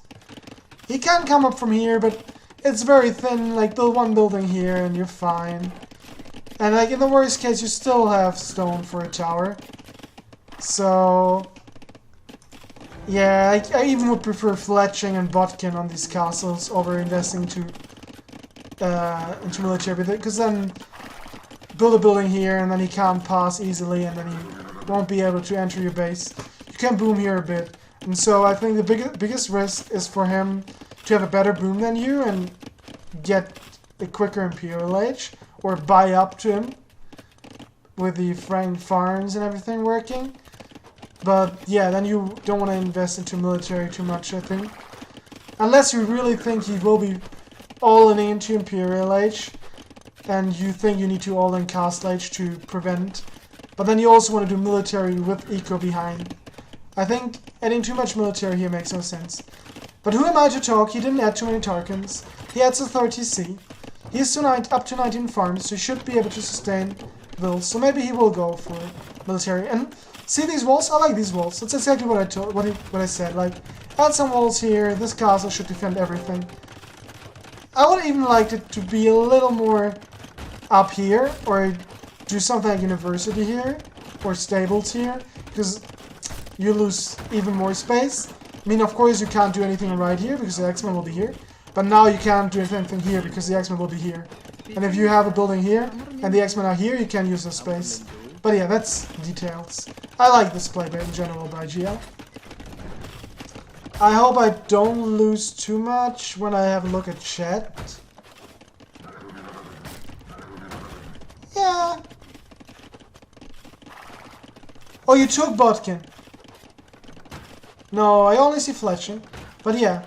He can come up from here, but it's very thin. Like, build one building here and you're fine. And like in the worst case, you still have stone for a tower. So yeah, I even would prefer fletching and botkin on these castles over investing into military, because then build a building here and then he can't pass easily and then he won't be able to enter your base. You can boom here a bit, and so I think the biggest risk is for him to have a better boom than you and get a quicker Imperial Age, or buy up to him with the Frank farms and everything working. But yeah, then you don't want to invest into military too much, I think. Unless you really think he will be all in into Imperial Age, and you think you need to all in Castle Age to prevent. But then you also want to do military with eco behind. I think adding too much military here makes no sense. But who am I to talk? He didn't add too many Tarkans. He adds a 30C. He's up to 19 farms, so he should be able to sustain builds. So maybe he will go for military. And see these walls? I like these walls. That's exactly what I said. Like, add some walls here. This castle should defend everything. I would even like it to be a little more up here, or do something like university here, or stables here, because you lose even more space. I mean, of course, you can't do anything right here because the X-Men will be here. But now you can't do anything here because the X-Men will be here. And if you have a building here and the X-Men are here, you can use the space. But yeah, that's details. I like this play in general by GL. I hope I don't lose too much when I have a look at chat. Yeah. Oh, you took Botkin. No, I only see fletching. But yeah.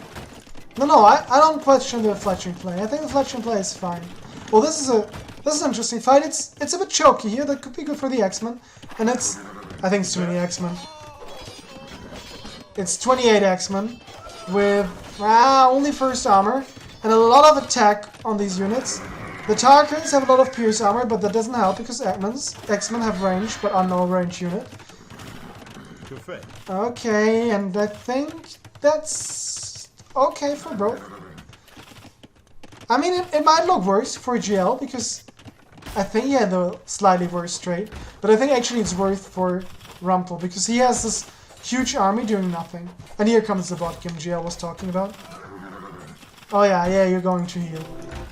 No, I don't question the fletching play. I think the fletching play is fine. Well, this is an interesting fight. It's a bit choky here. That could be good for the X-Men. And I think it's too many X-Men. It's 28 X-Men with only first armor and a lot of attack on these units. The Tarkans have a lot of pierce armor, but that doesn't help because X-Men have range, but are no range unit. Okay, and I think that's okay for both. I mean, it might look worse for GL because I think he had a slightly worse trade, but I think actually it's worth for Rumpel because he has this huge army doing nothing. And here comes the botkin GL was talking about. Oh yeah, you're going to heal.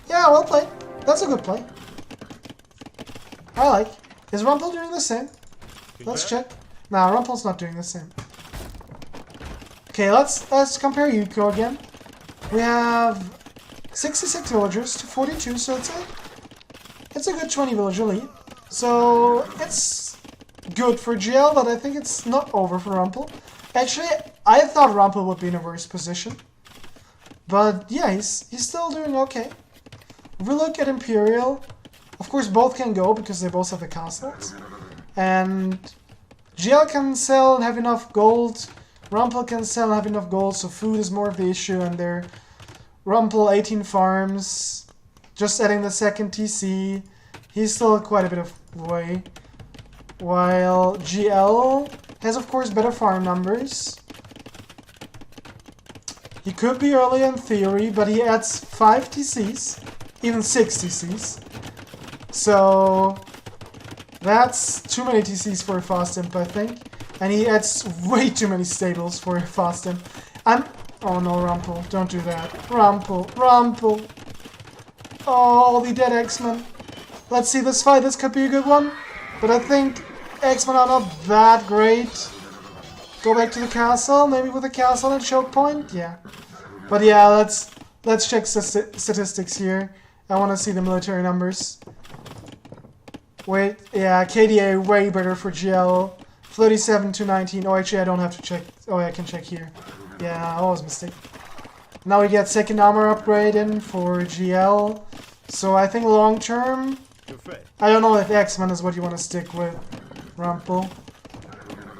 Yeah, well played. That's a good play. I like. Is Rumpel doing the same? Let's check. Nah, Rumpel's not doing the same. Okay, let's compare Yuko again. We have 66 villagers to 42, so it's a good 20 villager lead. So it's good for GL, but I think it's not over for Rumpel. Actually, I thought Rumpel would be in a worse position. But yeah, he's still doing okay. If we look at Imperial, of course both can go because they both have the castles. And GL can sell and have enough gold. Rumpel can sell and have enough gold, so food is more of the issue. And they're Rumpel 18 farms, just adding the second TC. He's still quite a bit of way. While GL has of course better farm numbers. He could be early in theory, but he adds 5 TCs, even 6 TCs. So that's too many TCs for a fast imp, I think. And he adds way too many stables for a fast imp. Oh no, Rumpel, don't do that. Rumpel. Oh, all the dead X-Men. Let's see this fight, this could be a good one. But I think X-Men are not that great. Go back to the castle, maybe with a castle and choke point? Yeah. But yeah, let's check statistics here. I want to see the military numbers. Wait, yeah, KDA way better for GL. 37 to 19. Oh, actually, I don't have to check. Oh, I can check here. Yeah, I was a mistake. Now we get second armor upgrade in for GL. So I think long term, I don't know if X-Men is what you want to stick with, Rumpel.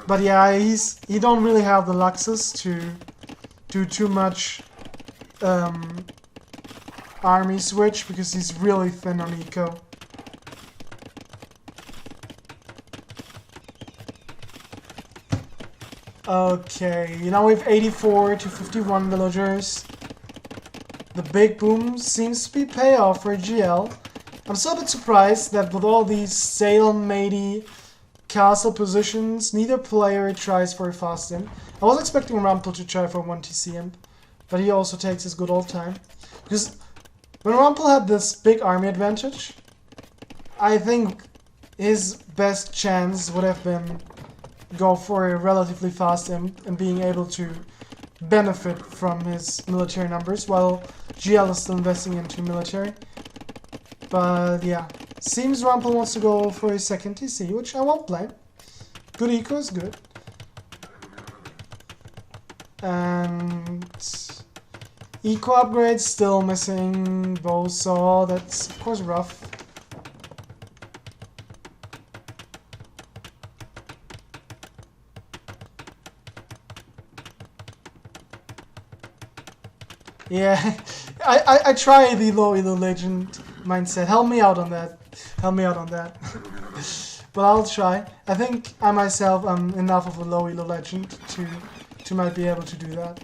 But yeah, he don't really have the luxus to do too much army switch because he's really thin on eco. Okay, now we have 84 to 51 villagers. The big boom seems to be payoff for GL. I'm still a bit surprised that with all these stalemate castle positions, neither player tries for a fast imp. I was expecting Rumpel to try for 1 TC imp, but he also takes his good old time. Because when Rumpel had this big army advantage, I think his best chance would have been go for a relatively fast imp and being able to benefit from his military numbers while GL is still investing into military. But yeah, seems Rumpel wants to go for his second TC, which I won't blame. Good eco is good. And eco upgrades still missing bow saw, that's of course rough. Yeah, I try the low elo legend mindset. Help me out on that. Help me out on that. But I'll try. I think I myself am enough of a low elo legend to might be able to do that.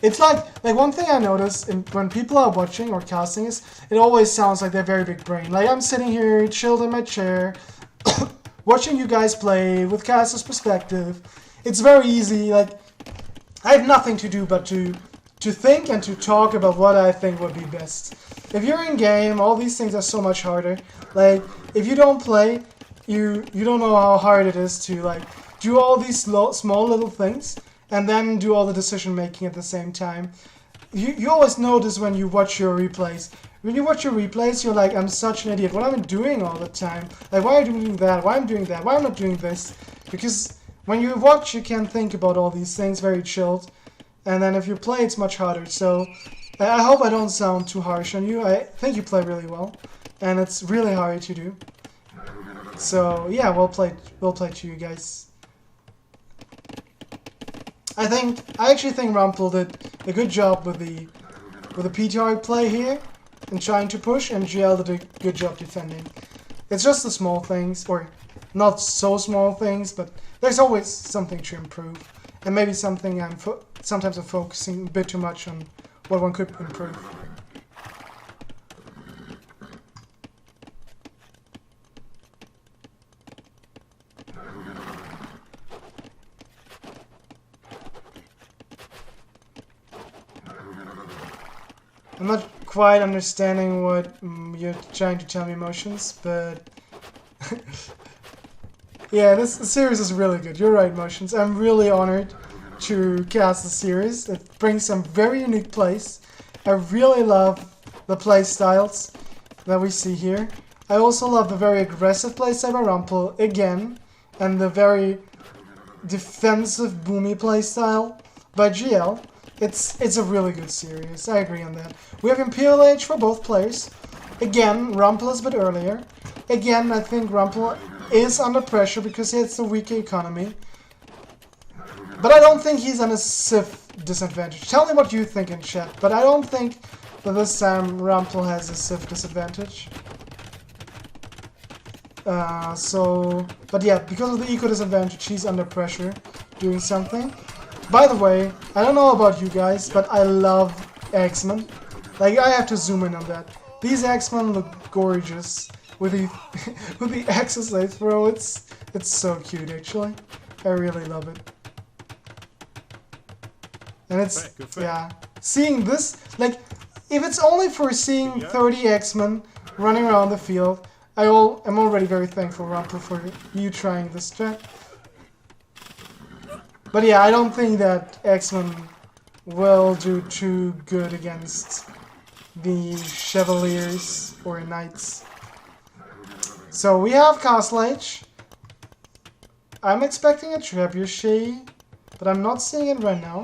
It's like one thing I notice when people are watching or casting is it always sounds like they're very big brain. Like I'm sitting here chilled in my chair, watching you guys play with caster's perspective. It's very easy. Like I have nothing to do but to think and to talk about what I think would be best. If you're in game, all these things are so much harder. Like if you don't play, you don't know how hard it is to like do all these small little things and then do all the decision making at the same time. You always notice when you watch your replays. When you watch your replays, you're like, I'm such an idiot. What am I doing all the time? Like, why am I doing that? Why am I doing that? Why am I not doing this? Because when you watch, you can think about all these things very chilled. And then if you play, it's much harder. So I hope I don't sound too harsh on you. I think you play really well. And it's really hard to do. So yeah, well played to you guys. I actually think Rumpel did a good job with the PTR play here and trying to push, and GL did a good job defending. It's just the small things, or not so small things, but there's always something to improve, and maybe something sometimes I'm focusing a bit too much on what one could improve. I'm not quite understanding what you're trying to tell me, Motions, but yeah, this series is really good. You're right, Motions. I'm really honored to cast the series. It brings some very unique plays. I really love the play styles that we see here. I also love the very aggressive playstyle by Rumpel again, and the very defensive boomy playstyle by GL. It's a really good series, I agree on that. We have Imperial Age for both players. Again, Rumpel is a bit earlier. Again, I think Rumpel is under pressure because he has a weaker economy. But I don't think he's on a Civ disadvantage. Tell me what you think in chat, but I don't think that this time Rumpel has a Civ disadvantage. But yeah, because of the eco disadvantage, he's under pressure doing something. By the way, I don't know about you guys, but I love X-Men. Like, I have to zoom in on that. These X-Men look gorgeous with the with the axes they throw. It's so cute, actually. I really love it. And it's yeah, seeing this, like, if it's only for seeing 30 X-Men running around the field, I'm already very thankful, Rumpel, for you trying this strat. But yeah, I don't think that X-Men will do too good against the Chevaliers or Knights. So we have Castle Age. I'm expecting a Trebuchet, but I'm not seeing it right now.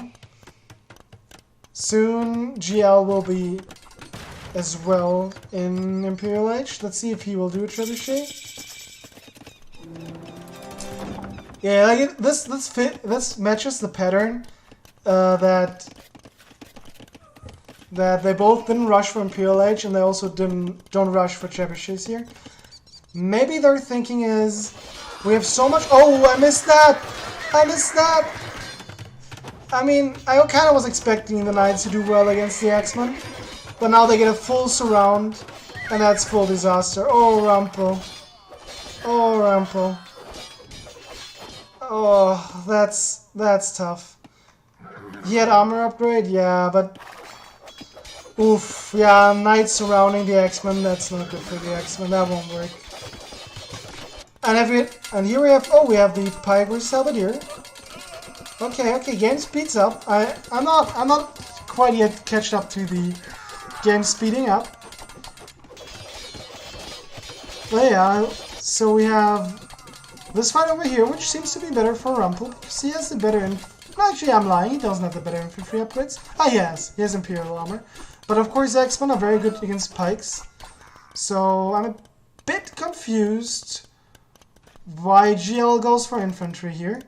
Soon GL will be as well in Imperial Age. Let's see if he will do a Trebuchet. Yeah, like this matches the pattern that that they both didn't rush for Imperial Age, and they also don't rush for trebuchets here. Maybe their thinking is, we have so much. Oh, I missed that! I missed that! I mean, I kind of was expecting the Knights to do well against the X-Men, but now they get a full surround, and that's full disaster. Oh, Rumpel. Oh, Rumpel. Oh, that's tough. He had armor upgrade, yeah, but oof, yeah, Knights surrounding the X-Men, that's not good for the X-Men, that won't work. And here we have, oh, we have the Pike vs Salvador. Okay, game speeds up. I'm not quite yet catched up to the game speeding up. But yeah, so we have this fight over here, which seems to be better for Rumpel, because he has the better actually, I'm lying, he doesn't have the better infantry upgrades. Ah, he has Imperial armor. But of course, X-Men are very good against pikes. So I'm a bit confused why GL goes for infantry here.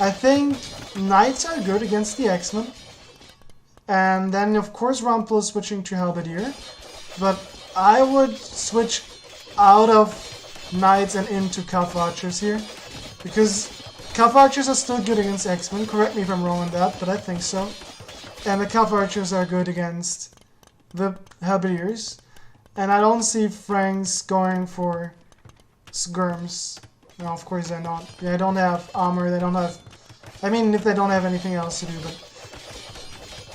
I think Knights are good against the X-Men. And then, of course, Rumpel is switching to Halberdier. But I would switch out of Knights and into Cav Archers here. Because Cav Archers are still good against X-Men. Correct me if I'm wrong on that, but I think so. And the Cav Archers are good against the Halberdiers. And I don't see Franks going for skirms. No, of course they're not. They don't have armor, they don't have... I mean, if they don't have anything else to do, but...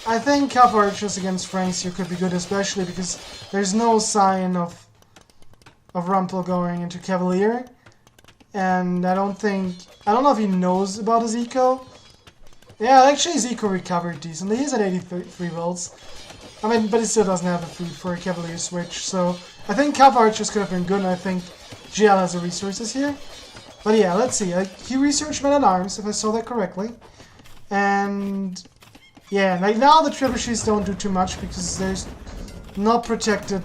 I think Cav Archers against Franks here could be good, especially because there's no sign of Rumpel going into Cavalier. And I don't know if he knows about his eco. Yeah, actually his eco recovered decently. He's at 83 volts. I mean, but he still doesn't have the food for a Cavalier switch, so... I think Cav Archers could have been good, and I think GL has the resources here. But yeah, let's see. He researched Men-at-Arms, if I saw that correctly. And... yeah, like now the trebuchets don't do too much because there's not protected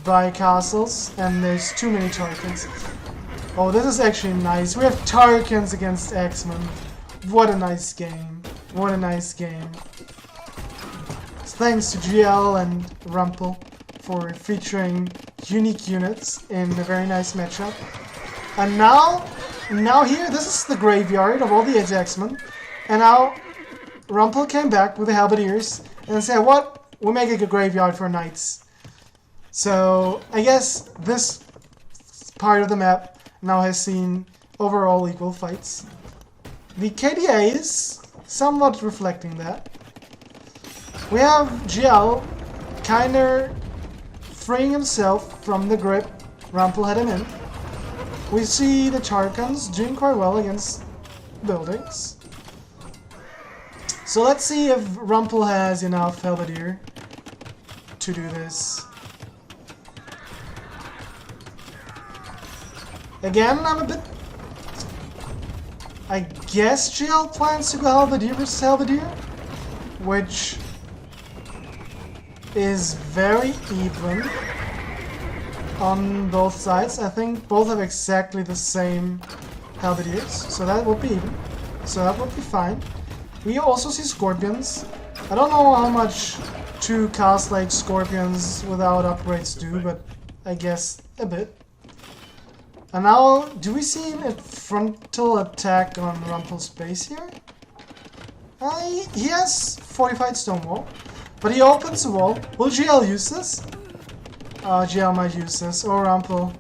by castles, and there's too many Tarkans. Oh, this is actually nice. We have Tarkans against X-Men. What a nice game. What a nice game. Thanks to GL and Rumpel for featuring unique units in a very nice matchup. And now here, this is the graveyard of all the X-Men. And now Rumpel came back with the Halberdiers and said, what? We'll make it a graveyard for Knights. So I guess this part of the map now has seen overall equal fights. The KDA is somewhat reflecting that. We have GL kinda freeing himself from the grip Rumpel had him in. We see the Tarkans doing quite well against buildings. So let's see if Rumpel has enough Halberdier to do this. Again, I'm a bit... I guess GL plans to go Halberdier versus Halberdier, which is very even on both sides. I think both have exactly the same Halberdiers, so that would be even. So that would be fine. We also see Scorpions. I don't know how much 2 cast like Scorpions without upgrades do, but I guess a bit. And now, do we see a frontal attack on Rumpel's base here? He has fortified stone wall, but he opens the wall. Will GL use this? Oh, GL might use this. Or Rumpel.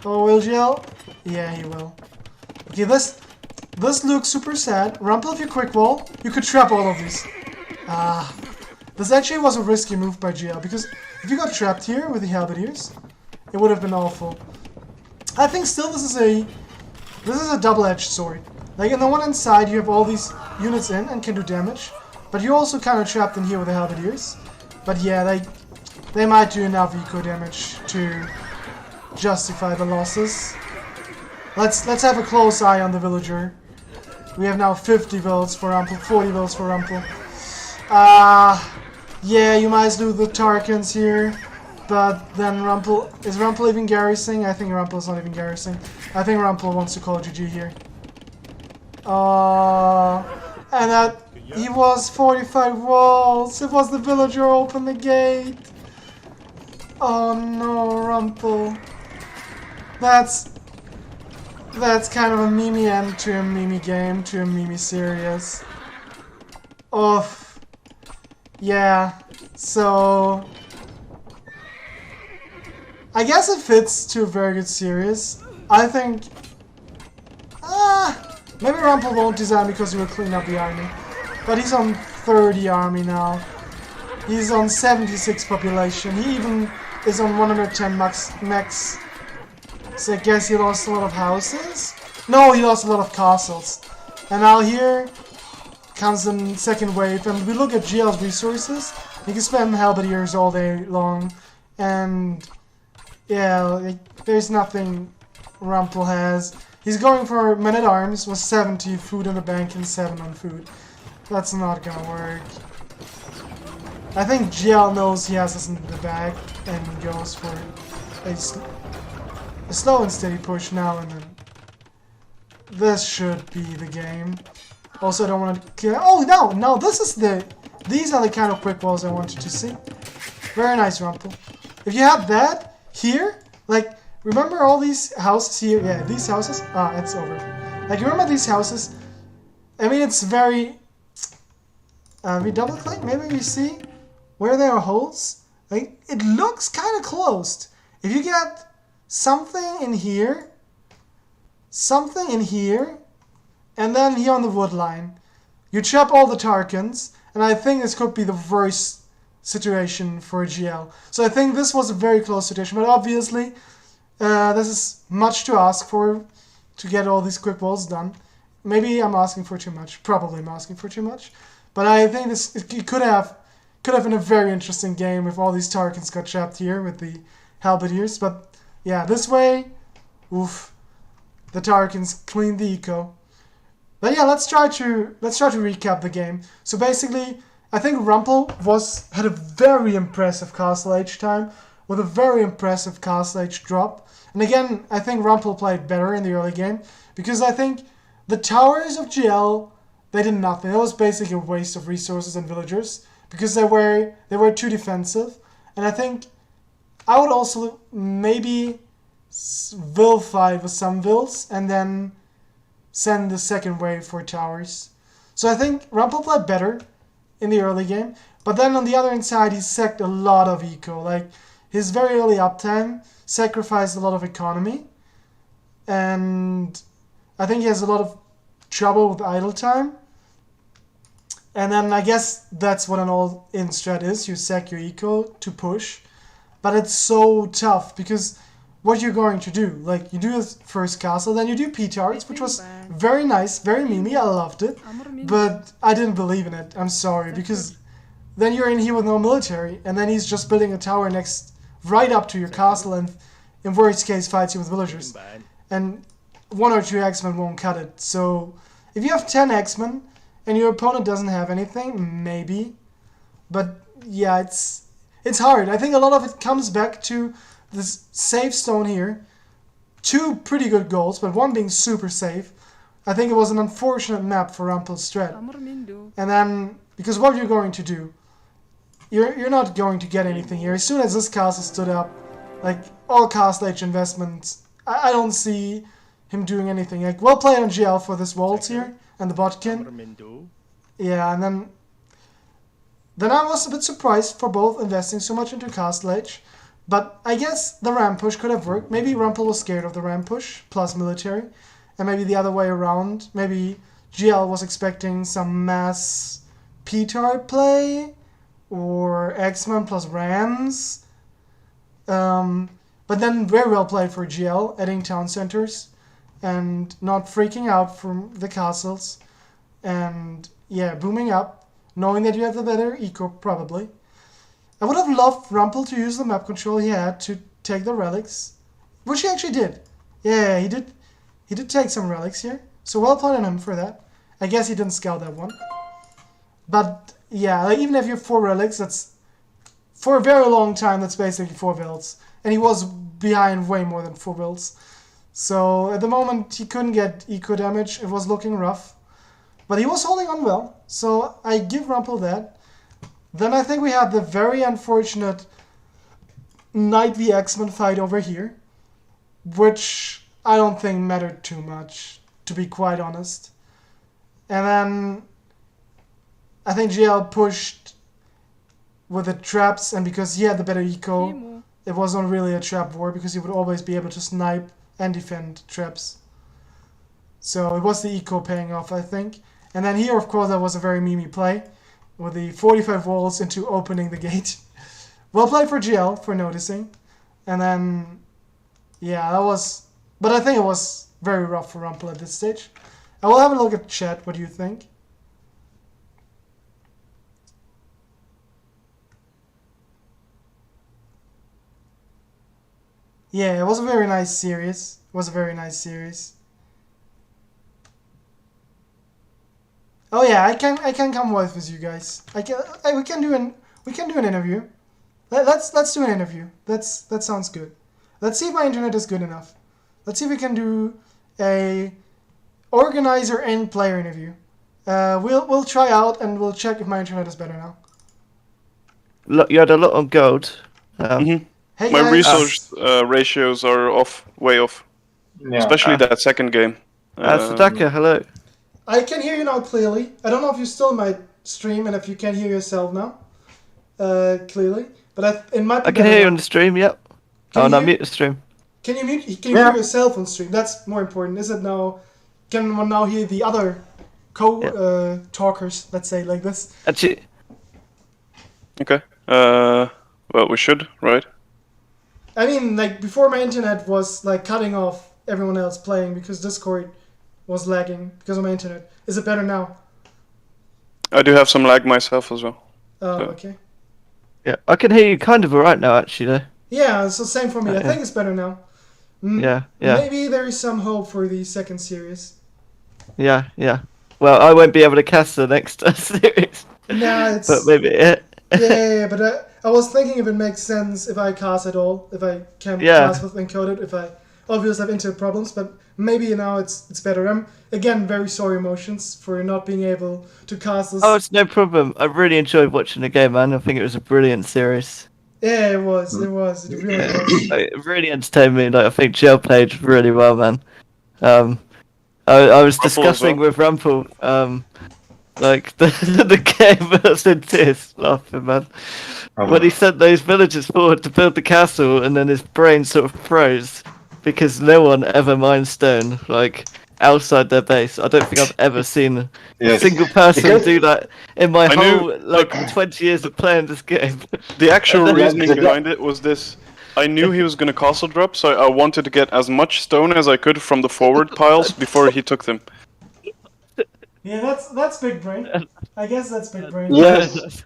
Oh, will GL? Yeah, he will. Okay, this looks super sad. Rumpel, if you quick wall, you could trap all of these. This actually was a risky move by GL, because if you got trapped here with the Halberdiers, it would have been awful. I think still this is a double-edged sword. Like on the one hand side you have all these units in and can do damage, but you're also kind of trapped in here with the Halberdiers. But yeah, they might do enough eco damage to justify the losses. Let's have a close eye on the villager. We have now 50 votes for Rumpel, 40 votes for Rumpel. Yeah, you might lose the Tarkans here. But then Rumpel... Is Rumpel even garrisoning? I think Rumpel is not even garrisoning. I think Rumpel wants to call GG here. And He was 45 walls. It was the villager who opened the gate. Oh no, Rumpel. That's kind of a meme end to a meme game, to a meme series. Oh, yeah. So I guess it fits to a very good series. I think maybe Rumpel won't design because he will clean up the army. But he's on 30 army now. He's on 76 population. He even is on 110 max. So I guess he lost a lot of houses. No, he lost a lot of castles. And now here comes the second wave. And we look at GL's resources. You can spam halberdiers all day long. And yeah, there's nothing Rumpel has. He's going for men-at-arms with 70 food in the bank and 7 on food. That's not gonna work. I think GL knows he has this in the bag and goes for a slow and steady push now and then. This should be the game. Also, I don't want to kill. Oh no! These are the kind of quick balls I wanted to see. Very nice, Rumpel. If you had that here, like. Remember all these houses here? Yeah, these houses. It's over. Like, you remember these houses? I mean, it's very... we double click, maybe we see where there are holes. Like, it looks kind of closed. If you get something in here, and then here on the wood line, you chop all the Tarkans, and I think this could be the worst situation for GL. So I think this was a very close situation, but obviously... this is much to ask for to get all these quick balls done. Maybe I'm asking for too much. Probably I'm asking for too much. But I think it could have been a very interesting game if all these Tarkans got trapped here with the halberdiers. But yeah, this way, oof, the Tarkans cleaned the eco. But yeah, let's try to recap the game. So basically, I think Rumpel had a very impressive castle age time with a very impressive castle age drop. And again, I think Rumpel played better in the early game because I think the towers of GL, they did nothing. It was basically a waste of resources and villagers because they were too defensive. And I think I would also maybe vilify with some vills and then send the second wave for towers. So I think Rumpel played better in the early game, but then on the other side he sacked a lot of eco. Like his very early uptime sacrificed a lot of economy, and I think he has a lot of trouble with idle time. And then I guess that's what an all-in strat is. You sack your eco to push, but it's so tough because what you're going to do, like you do this first castle, then you do P-tarts, which was very nice, very memey, I loved it, but I didn't believe in it, I'm sorry, because then you're in here with no military, and then he's just building a tower right up to your castle, and in worst case fights you with villagers. And 1 or 2 X-Men won't cut it. So if you have 10 X-Men and your opponent doesn't have anything, maybe. But yeah, it's hard. I think a lot of it comes back to this safe stone here. 2 pretty good goals, but 1 being super safe. I think it was an unfortunate map for Rumpel's strat. And then, because what you're going to do, you're not going to get anything here. As soon as this castle stood up, like all castle age investments, I don't see him doing anything. Like, well played on GL for this waltz here and the botkin. Yeah, and then I was a bit surprised for both investing so much into castle age. But I guess the ram push could have worked. Maybe Rumpel was scared of the ram push plus military, and maybe the other way around. Maybe GL was expecting some mass P-tart play or X-Men plus rams. But then very well played for GL, adding town centers and not freaking out from the castles. And yeah, booming up, knowing that you have the better eco probably. I would have loved Rumpel to use the map control he had to take the relics, which he actually did. Yeah, he did take some relics here, so well played on him for that. I guess he didn't scout that one. But yeah, like even if you have 4 relics, that's for a very long time, that's basically 4 builds. And he was behind way more than 4 builds. So at the moment he couldn't get eco damage, it was looking rough. But he was holding on well, so I give Rumpel that. Then I think we had the very unfortunate Knight v X-Men fight over here, which I don't think mattered too much, to be quite honest. And then I think GL pushed with the traps, and because he had the better eco, it wasn't really a trap war because he would always be able to snipe and defend traps. So it was the eco paying off, I think. And then here, of course, that was a very memey play with the 45 walls into opening the gate. Well played for GL for noticing. And then, yeah, that was... But I think it was very rough for Rumpel at this stage. I will have a look at chat. What do you think? Yeah, it was a very nice series. It was a very nice series. Oh yeah, I can come with you guys. We can do an interview. Let's do an interview. That sounds good. Let's see if my internet is good enough. Let's see if we can do a organizer and player interview. We'll try out and we'll check if my internet is better now. Look, you had a lot on gold. Hey guys. My resource ratios are way off. Yeah. Especially that second game. Tzedakah, hello. I can hear you now clearly. I don't know if you still might stream and if you can hear yourself now clearly, but it might be I can hear you on the stream, yep. No, mute the stream. Can you hear yourself on stream? That's more important. Is it now? Can one now hear the other talkers, let's say, like this? Actually... Okay. Well, we should, right? I mean, like, before my internet was, like, cutting off everyone else playing because Discord was lagging because of my internet. Is it better now? I do have some lag myself as well. Oh, okay. Yeah, I can hear you kind of alright now, actually, though. Yeah, so same for me. I think it's better now. Yeah. Maybe there is some hope for the second series. Yeah. Well, I won't be able to cast the next series. Nah, it's... But maybe... yeah, but I was thinking if it makes sense if I cast at all, if I can cast with encoded, if I obviously have internet problems, but maybe now it's better. I'm, again, very sorry, Emotions, for not being able to cast this. Oh, it's no problem. I really enjoyed watching the game, man. I think it was a brilliant series. Yeah, it was. It really was. It really entertained me. Like, I think Jill played really well, man. I was discussing with Rumpel, like, the game. I was in tears laughing, man. When he sent those villagers forward to build the castle, and then his brain sort of froze because no one ever mined stone, like, outside their base. I don't think I've ever seen a single person do that in my whole 20 years of playing this game. The actual reasoning behind it was this. I knew he was going to castle drop, so I wanted to get as much stone as I could from the forward piles before he took them. Yeah, that's big brain. I guess that's big brain. Yes,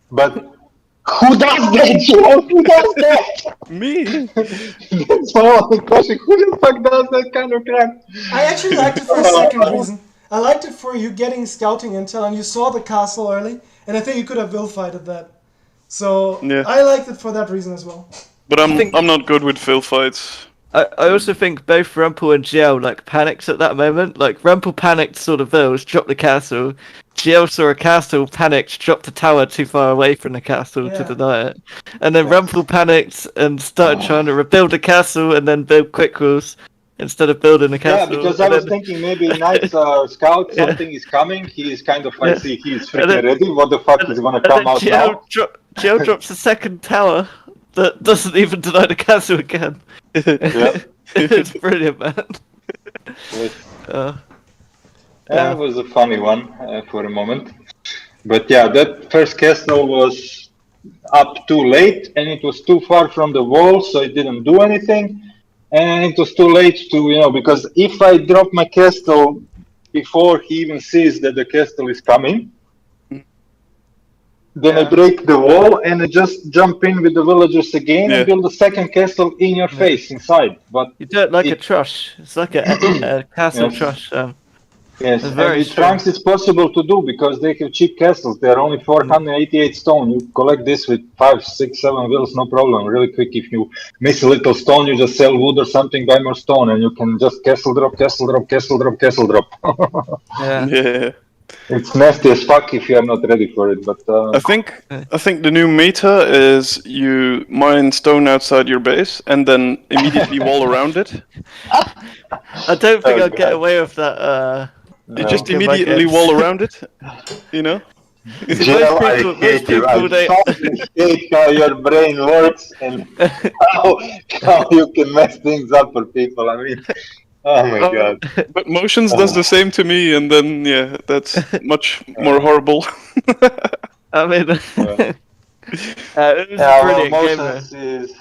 but who does that, Joe? Who does that? Me. That's my only question. Who the fuck does that kind of crap? I actually liked it for a second reason. I liked it for you getting scouting intel and you saw the castle early, and I think you could have will-fighted that. So I liked it for that reason as well. But I'm not good with fill fights. I also think both Rumpel and GL like panicked at that moment. Like Rumpel panicked, saw the vills, dropped the castle. GL saw a castle, panicked, dropped the tower too far away from the castle to deny it. And then Rumpel panicked and started trying to rebuild the castle and then build quick rules instead of building the castle. Yeah, because I was thinking maybe Knight's scout, something is coming. He is kind of like, see, he is freaking ready. What the fuck is going to come out now? GL drops a second tower that doesn't even deny the castle again. It's brilliant, man. It was a funny one for a moment. But yeah, that first castle was up too late and it was too far from the wall, so it didn't do anything. And it was too late to, because if I drop my castle before he even sees that the castle is coming, then I break the wall and I just jump in with the villagers again and build a second castle in your face inside. But you do it like a trush. It's like a castle trush. Yes, and with Trunks it's possible to do because they have cheap castles. They are only 488 stone. You collect this with 5, 6, 7 wheels, no problem. Really quick. If you miss a little stone, you just sell wood or something, buy more stone, and you can just castle drop, castle drop, castle drop, castle drop. Yeah. It's nasty as fuck if you are not ready for it, but I think the new meta is you mine stone outside your base and then immediately wall around it. I don't think I'd get away with that. You just immediately wall around it, you know? Jill, I hate you. I totally hate how your brain works and how you can mess things up for people. I mean, oh my god. But Motions does the same to me, and then, yeah, that's much more horrible. I mean, it was a brilliant game, Motions is